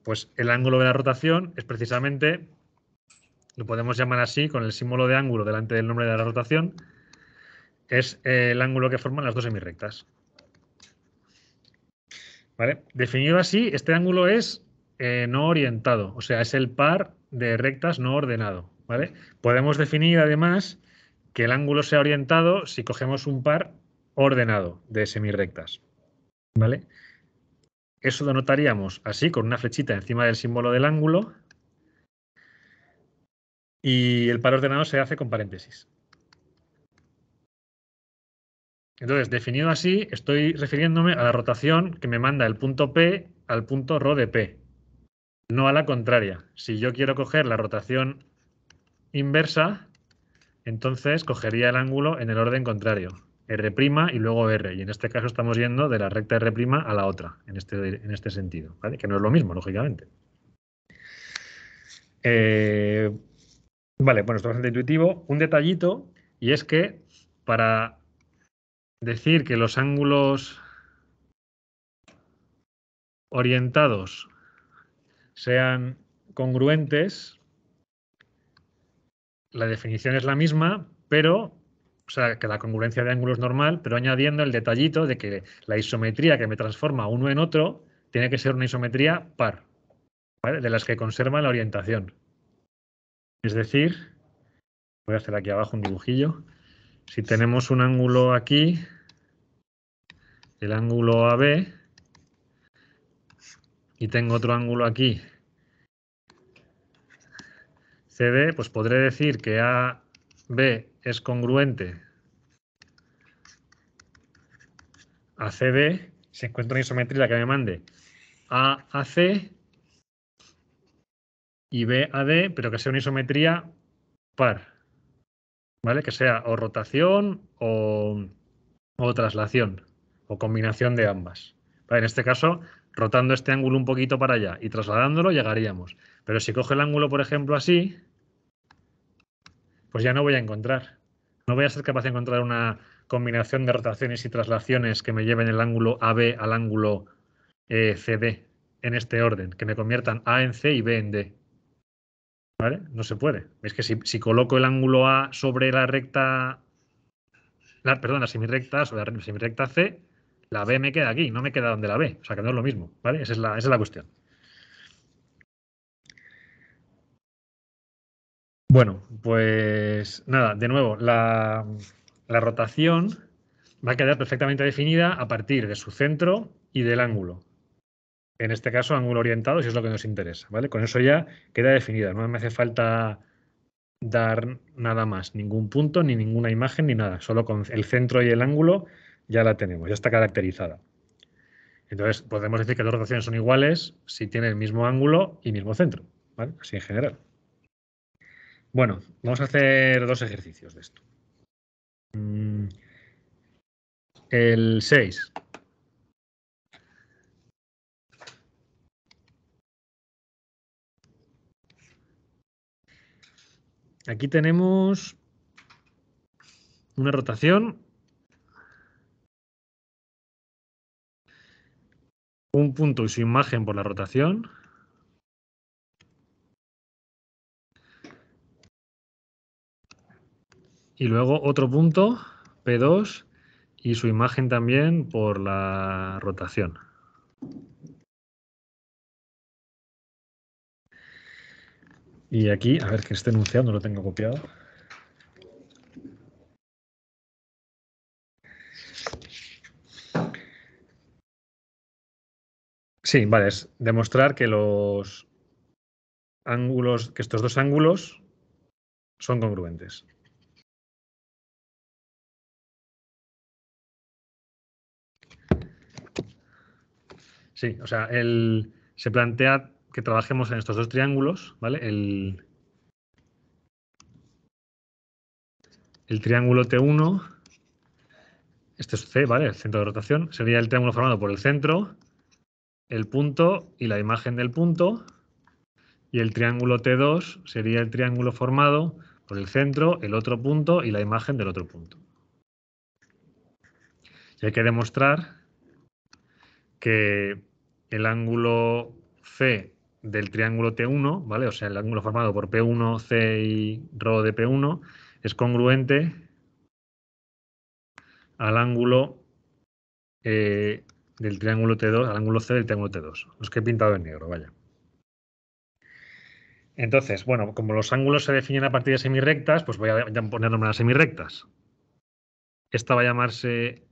pues el ángulo de la rotación es precisamente, lo podemos llamar así, con el símbolo de ángulo delante del nombre de la rotación, es el ángulo que forman las dos semirrectas. ¿Vale? Definido así, este ángulo es no orientado, o sea, es el par de rectas no ordenado. ¿Vale? Podemos definir además que el ángulo sea orientado si cogemos un par ordenado de semirrectas. ¿Vale? Eso lo notaríamos así, con una flechita encima del símbolo del ángulo, y el par ordenado se hace con paréntesis. Entonces, definido así, estoy refiriéndome a la rotación que me manda el punto P al punto ρ de P, no a la contraria. Si yo quiero coger la rotación inversa, entonces cogería el ángulo en el orden contrario, R' y luego R. Y en este caso estamos yendo de la recta R' a la otra, en este sentido, ¿vale? Que no es lo mismo, lógicamente. Vale, bueno, esto es bastante intuitivo. Un detallito, y es que para decir que los ángulos orientados sean congruentes, la definición es la misma, pero, o sea, que la congruencia de ángulos es normal, pero añadiendo el detallito de que la isometría que me transforma uno en otro tiene que ser una isometría par, ¿vale? De las que conservan la orientación. Es decir, voy a hacer aquí abajo un dibujillo. Si tenemos un ángulo aquí, el ángulo AB, y tengo otro ángulo aquí, CD, pues podré decir que AB es congruente a CD si encuentro una isometría que me mande A a C y B a D, pero que sea una isometría par, ¿vale? Que sea o rotación o traslación, o combinación de ambas. ¿Vale? En este caso, rotando este ángulo un poquito para allá y trasladándolo, llegaríamos. Pero si coge el ángulo, por ejemplo, así, pues ya no voy a encontrar. No voy a ser capaz de encontrar una combinación de rotaciones y traslaciones que me lleven el ángulo AB al ángulo CD en este orden, que me conviertan A en C y B en D. ¿Vale? No se puede. Es que si coloco el ángulo A sobre la recta, perdón, la semirrecta sobre la semirrecta C, la B me queda aquí, no me queda donde la B. O sea que no es lo mismo, ¿vale? Esa es la cuestión. Bueno, pues nada, de nuevo, la rotación va a quedar perfectamente definida a partir de su centro y del ángulo. En este caso, ángulo orientado, si es lo que nos interesa, ¿vale? Con eso ya queda definida. No me hace falta dar nada más, ningún punto, ni ninguna imagen, ni nada. Solo con el centro y el ángulo ya la tenemos, ya está caracterizada. Entonces, podemos decir que dos rotaciones son iguales si tienen el mismo ángulo y mismo centro, ¿vale? Así en general. Bueno, vamos a hacer dos ejercicios de esto. El 6. Aquí tenemos una rotación, un punto y su imagen por la rotación. Y luego otro punto, P2, y su imagen también por la rotación. Y aquí, a ver que este enunciado no lo tengo copiado. Sí, vale, es demostrar que los ángulos, que estos dos ángulos son congruentes. Sí, o sea, se plantea que trabajemos en estos dos triángulos, ¿vale? El triángulo T1, este es C, ¿vale? El centro de rotación, sería el triángulo formado por el centro, el punto y la imagen del punto. Y el triángulo T2 sería el triángulo formado por el centro, el otro punto y la imagen del otro punto. Y hay que demostrar que el ángulo C del triángulo T1, ¿vale? O sea, el ángulo formado por P1, C y ρ de P1 es congruente al ángulo del triángulo T2, al ángulo C del triángulo T2. Los que he pintado en negro, vaya. Entonces, bueno, como los ángulos se definen a partir de semirrectas, pues voy a poner nombre a las semirrectas. Esta va a llamarse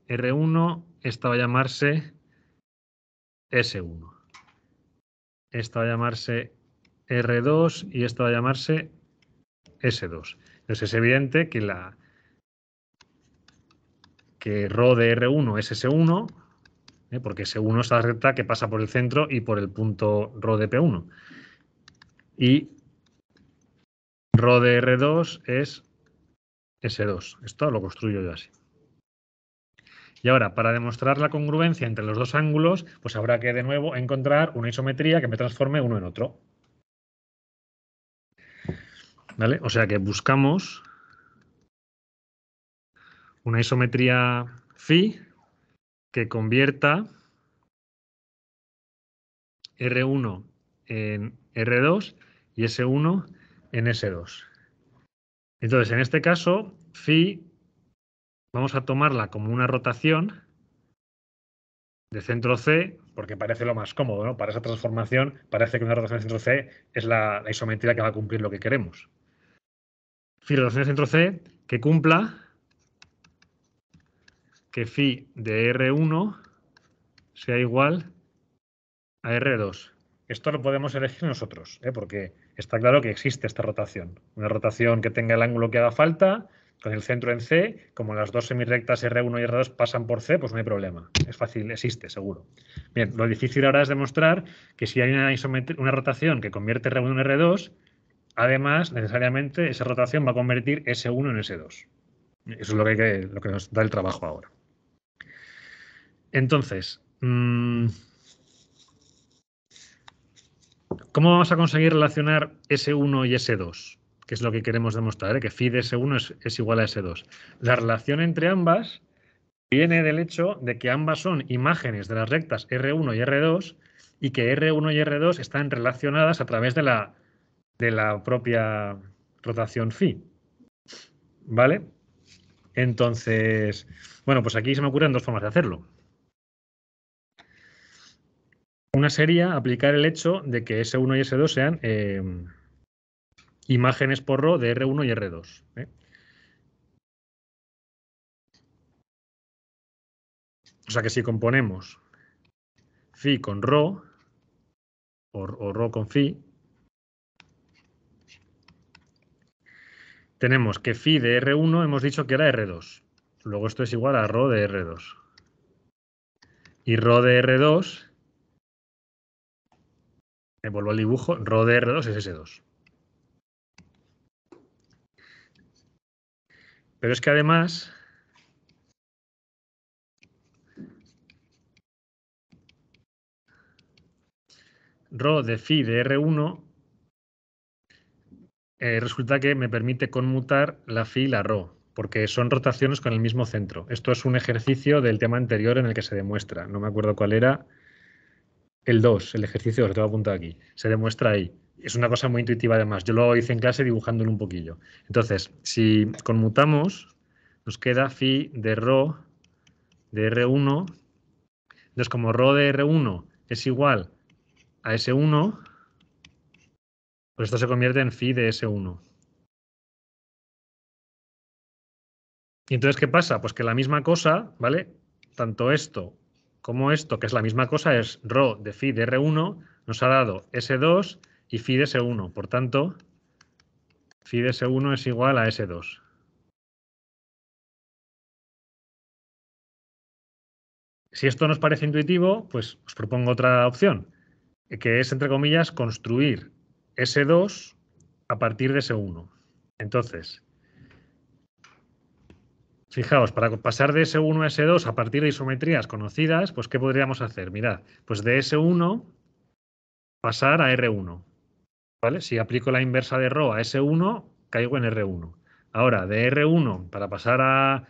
R1, esta va a llamarse S1. Esta va a llamarse R2 y esta va a llamarse S2. Entonces es evidente que ρ de R1 es S1, porque S1 es la recta que pasa por el centro y por el punto ρ de P1. Y ρ de R2 es S2. Esto lo construyo yo así. Y ahora, para demostrar la congruencia entre los dos ángulos, pues habrá que de nuevo encontrar una isometría que me transforme uno en otro. ¿Vale? O sea que buscamos una isometría phi que convierta R1 en R2 y S1 en S2. Entonces, en este caso, phi vamos a tomarla como una rotación de centro C, porque parece lo más cómodo, ¿no? Para esa transformación parece que una rotación de centro C es la isometría que va a cumplir lo que queremos. Phi rotación de centro C que cumpla que phi de R1 sea igual a R2. Esto lo podemos elegir nosotros, porque está claro que existe esta rotación. Una rotación que tenga el ángulo que haga falta, con el centro en C, como las dos semirrectas R1 y R2 pasan por C, pues no hay problema. Es fácil, existe, seguro. Bien, lo difícil ahora es demostrar que si hay una rotación que convierte R1 en R2, además, necesariamente, esa rotación va a convertir S1 en S2. Eso es lo que nos da el trabajo ahora. Entonces, ¿cómo vamos a conseguir relacionar S1 y S2? Que es lo que queremos demostrar, que phi de S1 es igual a S2. La relación entre ambas viene del hecho de que ambas son imágenes de las rectas R1 y R2 y que R1 y R2 están relacionadas a través de la de la propia rotación phi. ¿Vale? Entonces, bueno, pues aquí se me ocurren dos formas de hacerlo. Una sería aplicar el hecho de que S1 y S2 sean imágenes por ρ de R1 y R2. O sea que si componemos phi con ρ o ρ con phi, tenemos que phi de R1 hemos dicho que era R2. Luego esto es igual a ρ de R2. Y ρ de R2, me vuelvo al dibujo, ρ de R2 es S2. Pero es que además ρ de phi de R1 resulta que me permite conmutar la phi y la ρ, porque son rotaciones con el mismo centro. Esto es un ejercicio del tema anterior en el que se demuestra. No me acuerdo cuál era. El 2, el ejercicio, lo tengo apuntado aquí. Se demuestra ahí. Es una cosa muy intuitiva además. Yo lo hice en clase dibujándolo un poquillo. Entonces, si conmutamos, nos queda phi de ρ de R1. Entonces, como ρ de R1 es igual a S1, pues esto se convierte en phi de S1. Y entonces, ¿qué pasa? Pues que la misma cosa, ¿vale? Tanto esto como esto, que es la misma cosa, es ρ de phi de R1, nos ha dado S2 y phi de S1. Por tanto, phi de S1 es igual a S2. Si esto nos parece intuitivo, pues os propongo otra opción, que es, entre comillas, construir S2 a partir de S1. Entonces, fijaos, para pasar de S1 a S2 a partir de isometrías conocidas, pues ¿qué podríamos hacer? Mirad, pues de S1 pasar a R1. ¿Vale? Si aplico la inversa de ρ a S1, caigo en R1. Ahora, de R1 para pasar a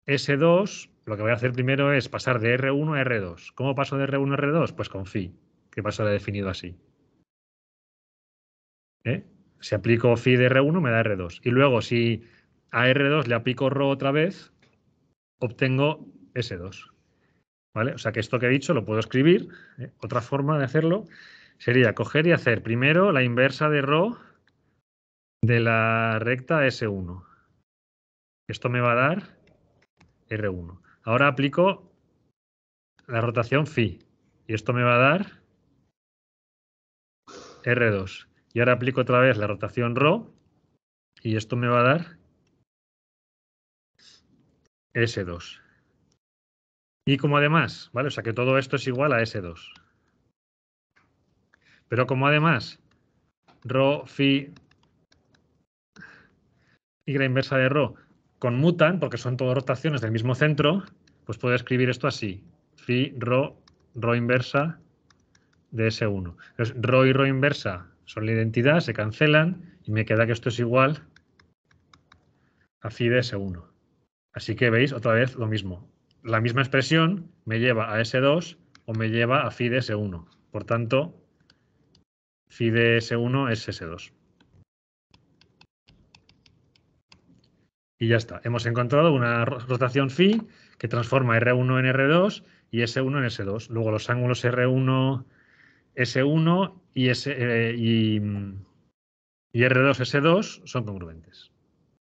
S2, lo que voy a hacer primero es pasar de R1 a R2. ¿Cómo paso de R1 a R2? Pues con phi, que paso lo he definido así. Si aplico phi de R1 me da R2. Y luego si a R2 le aplico ρ otra vez, obtengo S2. ¿Vale? O sea que esto que he dicho lo puedo escribir. Otra forma de hacerlo sería coger y hacer primero la inversa de ρ de la recta S1. Esto me va a dar R1. Ahora aplico la rotación phi y esto me va a dar R2. Y ahora aplico otra vez la rotación ρ y esto me va a dar S2. Y como además, ¿vale? O sea que todo esto es igual a S2. Pero como además ρ, phi y la inversa de ρ conmutan, porque son todas rotaciones del mismo centro, pues puedo escribir esto así. Phi, ρ inversa de S1. Entonces, ρ y ρ inversa son la identidad, se cancelan y me queda que esto es igual a phi de S1. Así que veis otra vez lo mismo. La misma expresión me lleva a S2 o me lleva a phi de S1. Por tanto, phi de S1 es S2. Y ya está. Hemos encontrado una rotación phi que transforma R1 en R2 y S1 en S2. Luego los ángulos R1, S1 y R2, S2 son congruentes.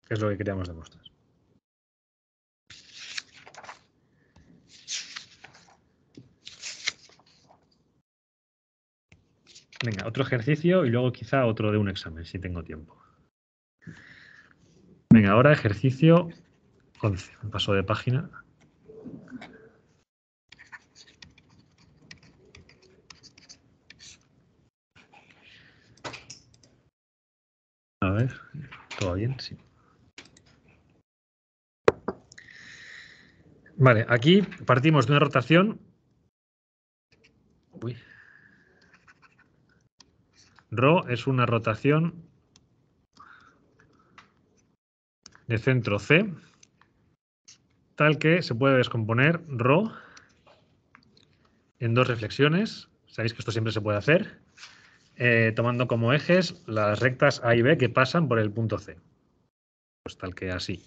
Que es lo que queríamos demostrar. Venga, otro ejercicio y luego quizá otro de un examen, si tengo tiempo. Venga, ahora ejercicio 11. Me paso de página. A ver, ¿todo bien? Sí. Vale, aquí partimos de una rotación. Uy. Rho es una rotación de centro C, tal que se puede descomponer Rho en dos reflexiones. Sabéis que esto siempre se puede hacer. tomando como ejes las rectas A y B que pasan por el punto C. Pues tal que así.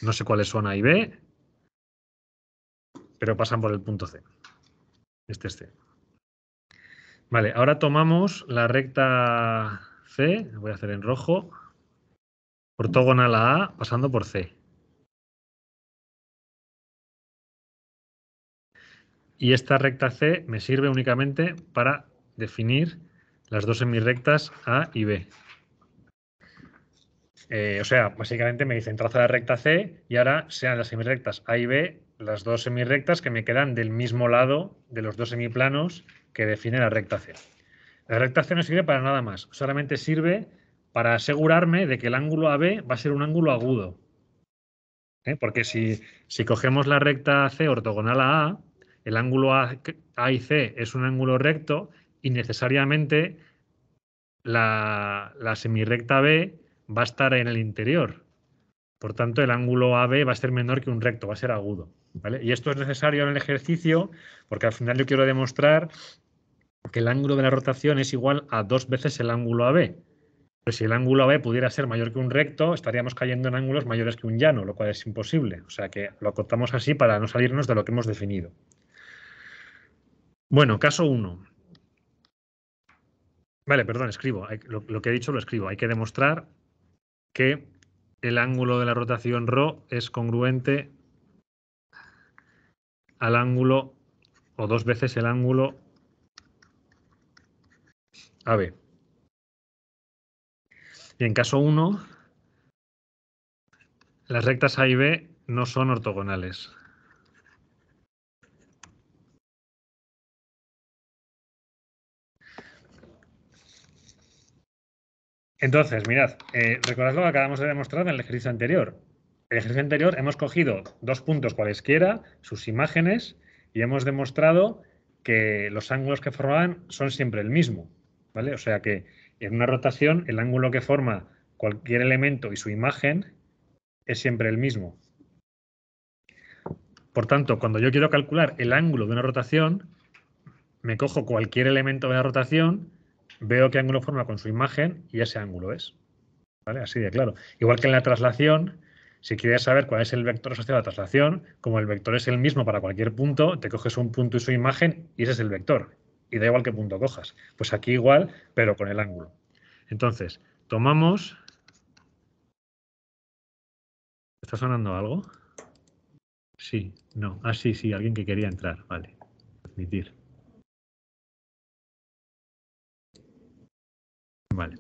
No sé cuáles son A y B, pero pasan por el punto C. Este es C. Vale, ahora tomamos la recta C, la voy a hacer en rojo, ortogonal a A, pasando por C. Y esta recta C me sirve únicamente para definir las dos semirrectas A y B. O sea, básicamente me dicen traza la recta C y ahora sean las semirrectas A y B las dos semirrectas que me quedan del mismo lado de los dos semiplanos que define la recta C. La recta C no sirve para nada más, solamente sirve para asegurarme de que el ángulo AB va a ser un ángulo agudo. Porque si cogemos la recta C ortogonal a A, el ángulo A y C es un ángulo recto y necesariamente la semirrecta B va a estar en el interior. Por tanto, el ángulo AB va a ser menor que un recto, va a ser agudo. ¿Vale? Y esto es necesario en el ejercicio porque al final yo quiero demostrar que el ángulo de la rotación es igual a 2 veces el ángulo AB. Pero si el ángulo AB pudiera ser mayor que un recto, estaríamos cayendo en ángulos mayores que un llano, lo cual es imposible. O sea que lo acotamos así para no salirnos de lo que hemos definido. Bueno, caso 1. Vale, perdón, escribo. Lo que he dicho lo escribo. Hay que demostrar que el ángulo de la rotación ρ es congruente al ángulo o 2 veces el ángulo AB. Y en caso 1, las rectas A y B no son ortogonales. Entonces, mirad, recordad lo que acabamos de demostrar en el ejercicio anterior. En el ejercicio anterior hemos cogido dos puntos cualesquiera, sus imágenes, y hemos demostrado que los ángulos que formaban son siempre el mismo. ¿Vale? O sea que en una rotación el ángulo que forma cualquier elemento y su imagen es siempre el mismo. Por tanto, cuando yo quiero calcular el ángulo de una rotación, me cojo cualquier elemento de la rotación, veo qué ángulo forma con su imagen y ese ángulo es. ¿Vale? Así de claro. Igual que en la traslación, si quieres saber cuál es el vector asociado a la traslación, como el vector es el mismo para cualquier punto, te coges un punto y su imagen y ese es el vector. Y da igual qué punto cojas. Pues aquí igual, pero con el ángulo. Entonces, tomamos... ¿Está sonando algo? Sí, no. Ah, sí, sí, alguien que quería entrar. Vale. Admitir. Vale.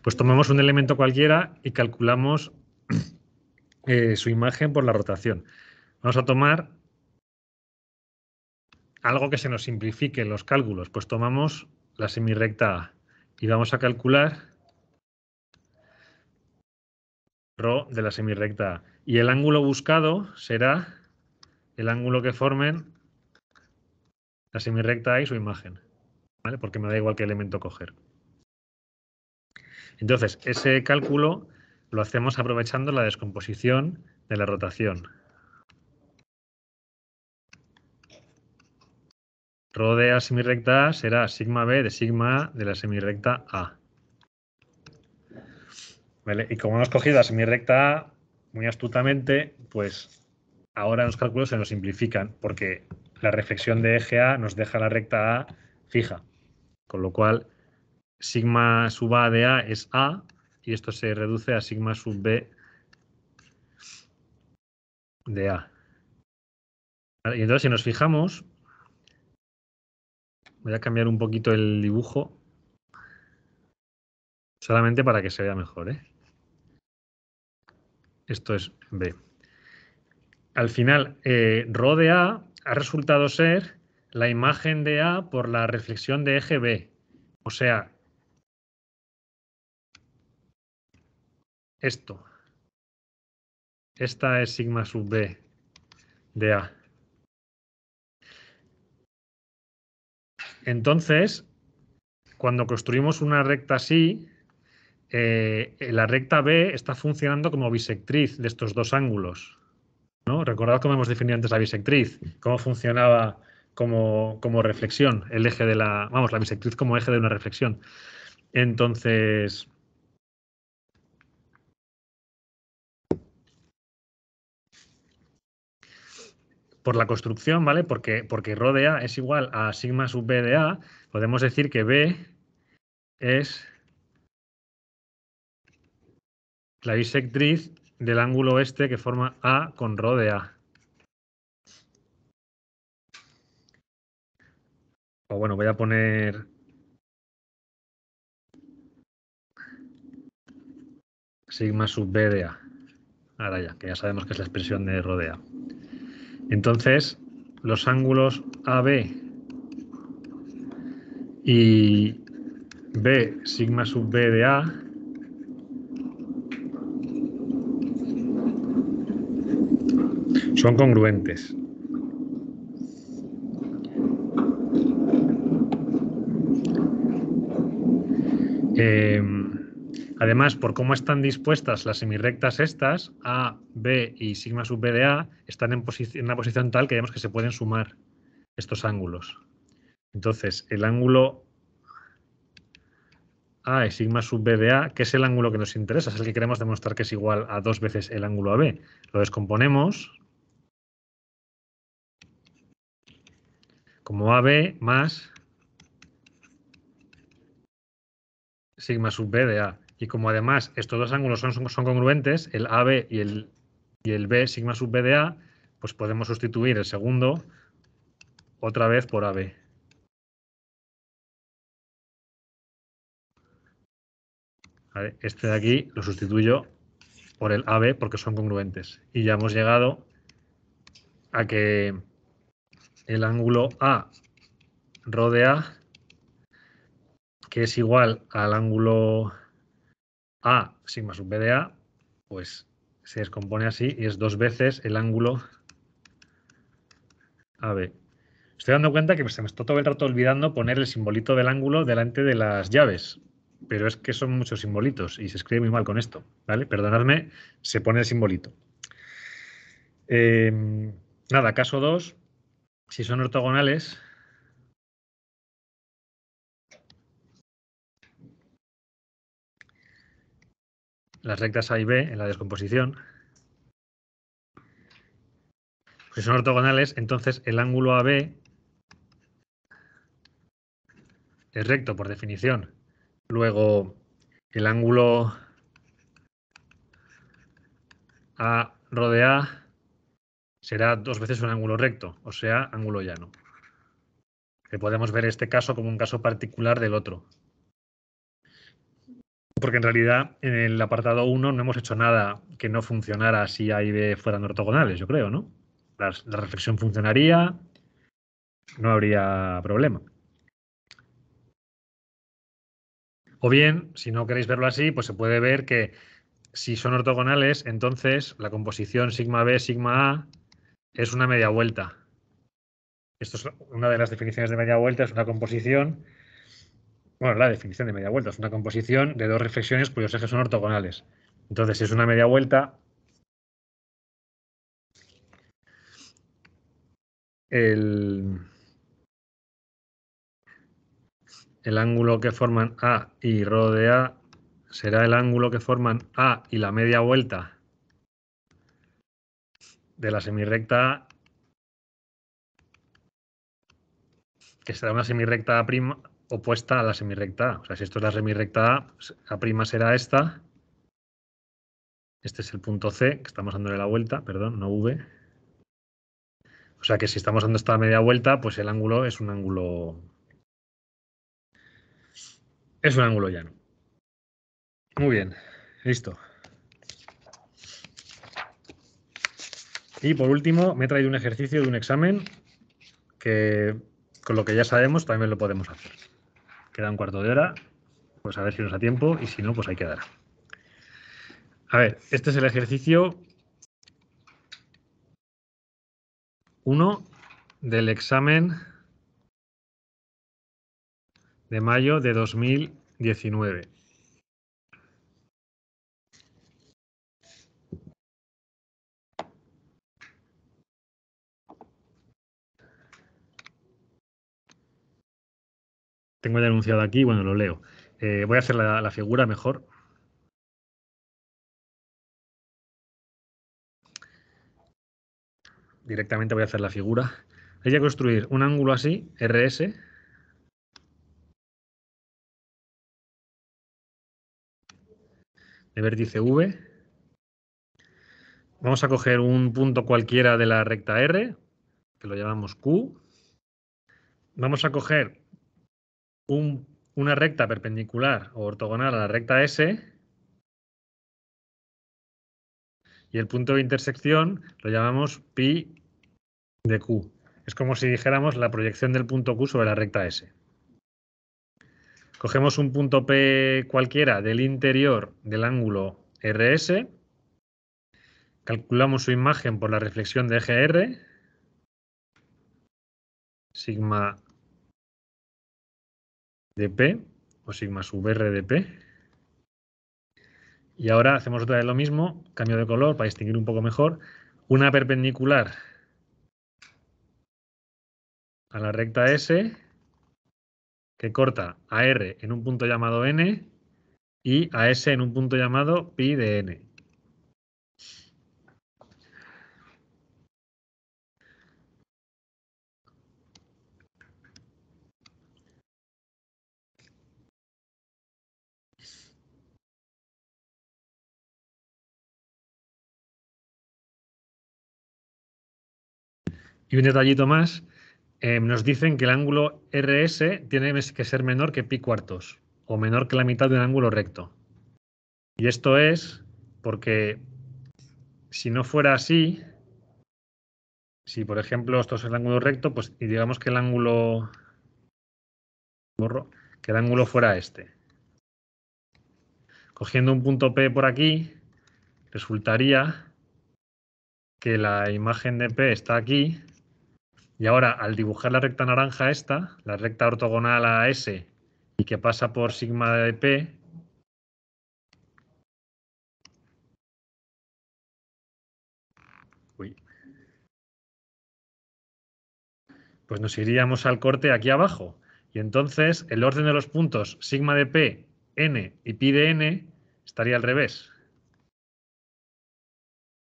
Pues tomamos un elemento cualquiera y calculamos su imagen por la rotación. Vamos a tomar algo que se nos simplifique los cálculos. Pues tomamos la semirrecta A y vamos a calcular ρ de la semirrecta A. Y el ángulo buscado será el ángulo que formen la semirrecta A y su imagen. ¿Vale? Porque me da igual qué elemento coger. Entonces, ese cálculo lo hacemos aprovechando la descomposición de la rotación. Rho de A semirrecta A será sigma B de sigma A de la semirrecta A. ¿Vale? Y como hemos cogido la semirrecta A muy astutamente, pues ahora los cálculos se nos simplifican porque la reflexión de eje A nos deja la recta A fija. Con lo cual, sigma sub A de A es A y esto se reduce a sigma sub B de A. ¿Vale? Y entonces, si nos fijamos, voy a cambiar un poquito el dibujo solamente para que se vea mejor, ¿eh? Esto es B. Al final, ρ de A ha resultado ser la imagen de A por la reflexión de eje B. O sea, esto. Esta es sigma sub B de A. Entonces, cuando construimos una recta así, la recta B está funcionando como bisectriz de estos dos ángulos, ¿no? Recordad cómo hemos definido antes la bisectriz, cómo funcionaba como reflexión, el eje de la bisectriz como eje de una reflexión. Entonces, por la construcción, ¿vale? Porque ρ de A es igual a sigma sub B de A, podemos decir que B es la bisectriz del ángulo este que forma A con ρ de A. O bueno, voy a poner sigma sub B de A. Ahora ya, que ya sabemos que es la expresión de ρ de A. Entonces, los ángulos AB y B sigma sub B de A son congruentes. Además, por cómo están dispuestas las semirrectas estas, A, B y sigma sub B de A, están en una posición tal que vemos que se pueden sumar estos ángulos. Entonces, el ángulo A y sigma sub B de A, que es el ángulo que nos interesa, es el que queremos demostrar que es igual a 2 veces el ángulo AB. Lo descomponemos como AB más sigma sub B de A. Y como además estos dos ángulos son congruentes, el AB y el B sigma sub B de A, pues podemos sustituir el segundo otra vez por AB. ¿Vale? Este de aquí lo sustituyo por el AB porque son congruentes. Y ya hemos llegado a que el ángulo A ρ de A, que es igual al ángulo A sigma sub B de A, pues se descompone así y es 2 veces el ángulo AB. Estoy dando cuenta que se me está todo el rato olvidando poner el simbolito del ángulo delante de las llaves, pero es que son muchos simbolitos y se escribe muy mal con esto, ¿vale? Perdonadme, se pone el simbolito. Nada, caso 2, si son ortogonales, las rectas A y B en la descomposición, si son ortogonales, entonces el ángulo AB es recto por definición. Luego, el ángulo A ρ de A será 2 veces un ángulo recto, o sea, ángulo llano. Que podemos ver este caso como un caso particular del otro. Porque en realidad en el apartado 1 no hemos hecho nada que no funcionara si A y B fueran ortogonales, yo creo, ¿no? La reflexión funcionaría, no habría problema. O bien, si no queréis verlo así, pues se puede ver que si son ortogonales, entonces la composición sigma B, sigma A es una media vuelta. Esto es una de las definiciones de media vuelta, es una composición. Bueno, la definición de media vuelta es una composición de dos reflexiones cuyos ejes son ortogonales. Entonces, si es una media vuelta, el ángulo que forman A y ρ de A será el ángulo que forman A y la media vuelta de la semirrecta A, que será una semirrecta A' opuesta a la semirrecta A. O sea, si esto es la semirrecta A, A' será esta. Este es el punto C, que estamos dándole la vuelta, perdón, no V. O sea que si estamos dando esta media vuelta, pues el ángulo es un ángulo. Es un ángulo llano. Muy bien, listo. Y por último, me he traído un ejercicio de un examen que con lo que ya sabemos también lo podemos hacer. Queda un cuarto de hora, pues a ver si nos da tiempo y si no, pues ahí quedará. A ver, este es el ejercicio 1 del examen de mayo de 2019. tengo el enunciado aquí, bueno, lo leo. Voy a hacer la figura mejor. Directamente voy a hacer la figura. Hay que construir un ángulo así, RS. De vértice V. Vamos a coger un punto cualquiera de la recta R, que lo llamamos Q. Vamos a coger una recta perpendicular o ortogonal a la recta S. Y el punto de intersección lo llamamos pi de Q. Es como si dijéramos la proyección del punto Q sobre la recta S. Cogemos un punto P cualquiera del interior del ángulo RS. Calculamos su imagen por la reflexión de eje R. Sigma de P o sigma sub R de P. Y ahora hacemos otra vez lo mismo, cambio de color para distinguir un poco mejor. Una perpendicular a la recta S que corta a R en un punto llamado N y a S en un punto llamado pi de N. Y un detallito más, nos dicen que el ángulo RS tiene que ser menor que pi cuartos o menor que la mitad de un ángulo recto. Y esto es porque si no fuera así, si por ejemplo esto es el ángulo recto, pues y digamos que el ángulo fuera este. Cogiendo un punto P por aquí, resultaría que la imagen de P está aquí. Y ahora, al dibujar la recta naranja esta, la recta ortogonal a S y que pasa por sigma de P, pues nos iríamos al corte aquí abajo. Y entonces el orden de los puntos sigma de P, N y pi de N estaría al revés.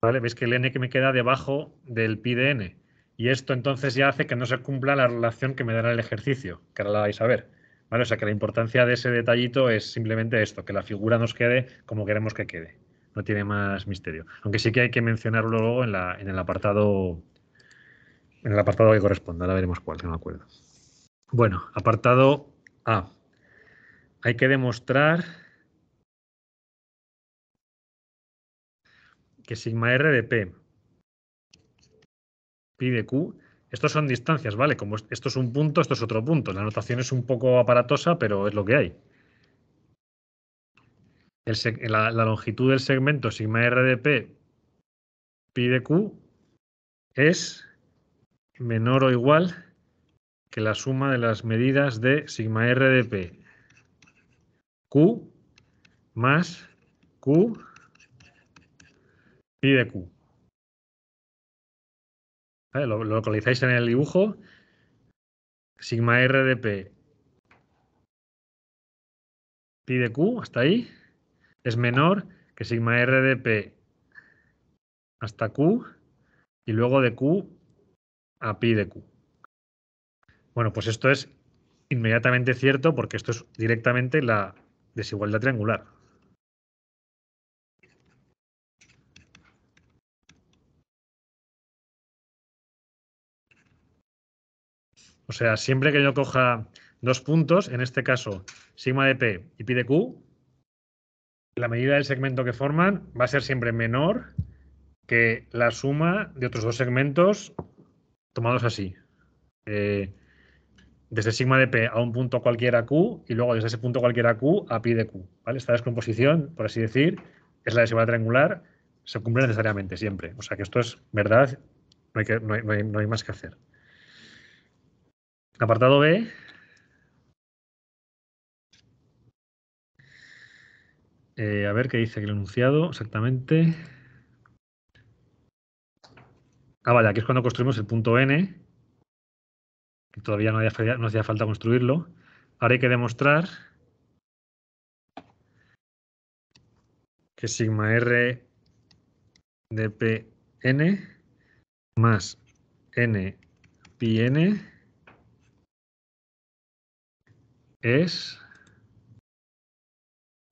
¿Vale? Veis que el N que me queda debajo del pi de N. Y esto entonces ya hace que no se cumpla la relación que me dará el ejercicio, que ahora la vais a ver. ¿Vale? O sea que la importancia de ese detallito es simplemente esto, que la figura nos quede como queremos que quede. No tiene más misterio. Aunque sí que hay que mencionarlo luego en el apartado que corresponda. Ahora veremos cuál, no me acuerdo. Bueno, apartado A. Hay que demostrar que sigma R de P, pi de Q, estos son distancias, ¿vale? Como esto es un punto, esto es otro punto. La notación es un poco aparatosa, pero es lo que hay. La longitud del segmento sigma R de P, pi de Q, es menor o igual que la suma de las medidas de sigma R de P, Q más Q, pi de Q. ¿Vale? Lo localizáis en el dibujo. Sigma R de P, pi de Q, hasta ahí, es menor que sigma R de P hasta Q y luego de Q a pi de Q. Bueno, pues esto es inmediatamente cierto porque esto es directamente la desigualdad triangular. O sea, siempre que yo coja dos puntos, en este caso sigma de P y pi de Q, la medida del segmento que forman va a ser siempre menor que la suma de otros dos segmentos tomados así. Desde sigma de P a un punto cualquiera Q y luego desde ese punto cualquiera Q a pi de Q. ¿Vale? Esta descomposición, por así decir, es la desigualdad triangular, se cumple necesariamente siempre. O sea que esto es verdad, no hay más que hacer. Apartado B. A ver qué dice aquí el enunciado exactamente. Vale, aquí es cuando construimos el punto N, que todavía no hacía falta construirlo. Ahora hay que demostrar que sigma r de Pn más n pi n es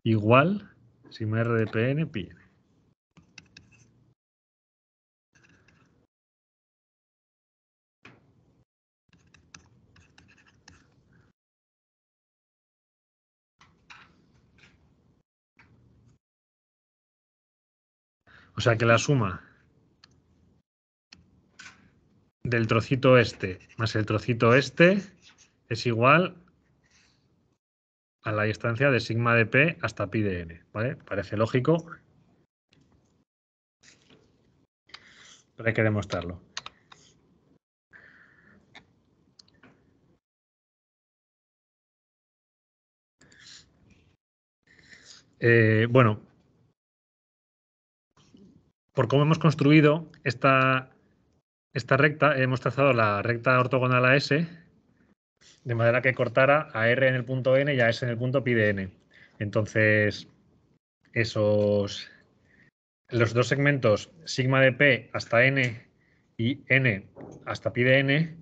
igual sigma r de Pn pi n. O sea que la suma del trocito este más el trocito este es igual a la distancia de sigma de P hasta pi de n, ¿vale? Parece lógico, pero hay que demostrarlo. Bueno, por cómo hemos construido esta recta, hemos trazado la recta ortogonal a S, de manera que cortara a R en el punto N y a S en el punto pi de N. Entonces, los dos segmentos sigma de P hasta N y N hasta pi de N,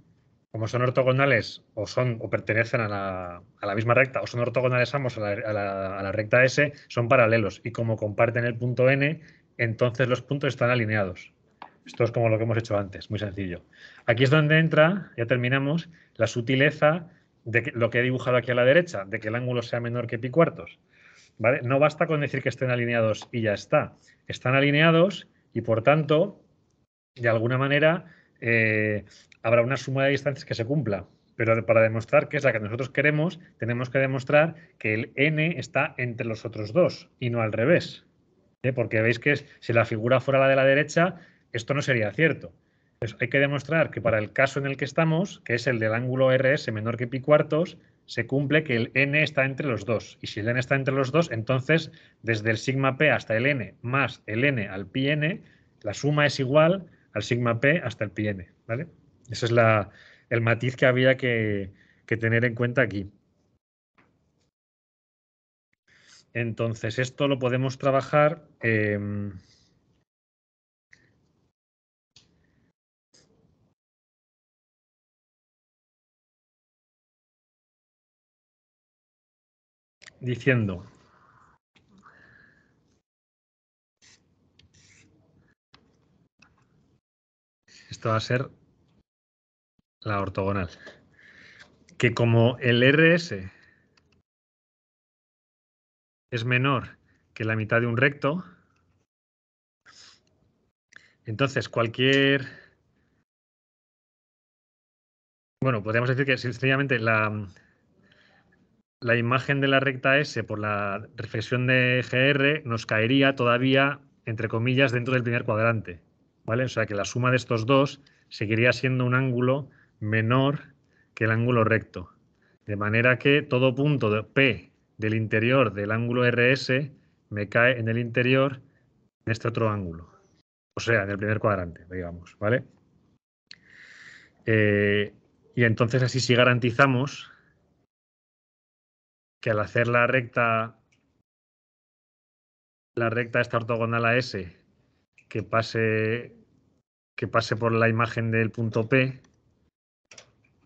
como son ortogonales o pertenecen a la misma recta o son ortogonales ambos a la recta S, son paralelos. Y como comparten el punto N, entonces los puntos están alineados. Esto es como lo que hemos hecho antes, muy sencillo. Aquí es donde entra, ya terminamos, la sutileza de lo que he dibujado aquí a la derecha, de que el ángulo sea menor que pi cuartos. ¿Vale? No basta con decir que estén alineados y ya está. Están alineados y, por tanto, de alguna manera habrá una suma de distancias que se cumpla. Pero para demostrar que es la que nosotros queremos, tenemos que demostrar que el n está entre los otros dos y no al revés. Porque veis que si la figura fuera la de la derecha, esto no sería cierto. Entonces, hay que demostrar que para el caso en el que estamos, que es el del ángulo RS menor que pi cuartos, se cumple que el n está entre los dos. Y si el n está entre los dos, entonces desde el sigma p hasta el n más el n al pi n, la suma es igual al sigma p hasta el pi n. ¿Vale? Ese es el matiz que había que tener en cuenta aquí. Entonces, esto lo podemos trabajar diciendo, esto va a ser la ortogonal, que como el RS es menor que la mitad de un recto, entonces bueno, podríamos decir que sencillamente la imagen de la recta S por la reflexión de GR nos caería todavía, entre comillas, dentro del primer cuadrante, ¿vale? O sea que la suma de estos dos seguiría siendo un ángulo menor que el ángulo recto. De manera que todo punto de P del interior del ángulo RS me cae en el interior en este otro ángulo. O sea, en el primer cuadrante, digamos, ¿vale? Y entonces así sí garantizamos que al hacer la recta esta ortogonal a S que pase por la imagen del punto P,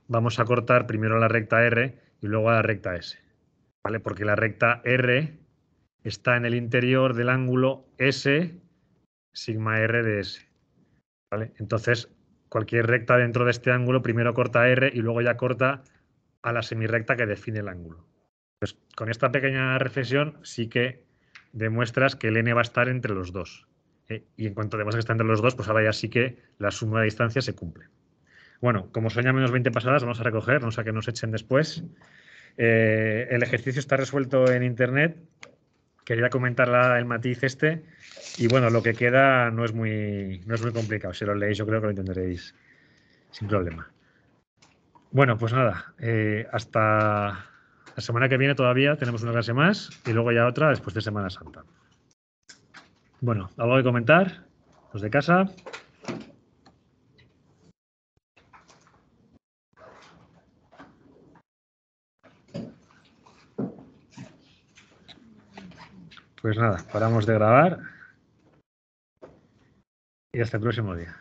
vamos a cortar primero la recta R y luego a la recta S, ¿vale? Porque la recta R está en el interior del ángulo S sigma R de S, ¿vale? Entonces, cualquier recta dentro de este ángulo primero corta R y luego ya corta a la semirrecta que define el ángulo. Pues con esta pequeña reflexión sí que demuestras que el n va a estar entre los dos. Y en cuanto demuestras que está entre los dos, pues ahora ya sí que la suma de distancias se cumple. Bueno, como son ya menos 20 pasadas, vamos a recoger, no sé que nos echen después. El ejercicio está resuelto en internet. Quería comentar el matiz este. Y bueno, lo que queda no es muy complicado. Si lo leéis, yo creo que lo entenderéis sin problema. Bueno, pues nada, hasta la semana que viene todavía tenemos una clase más y luego ya otra después de Semana Santa. Bueno, ¿algo que comentar? ¿Los de casa? Pues nada, paramos de grabar y hasta el próximo día.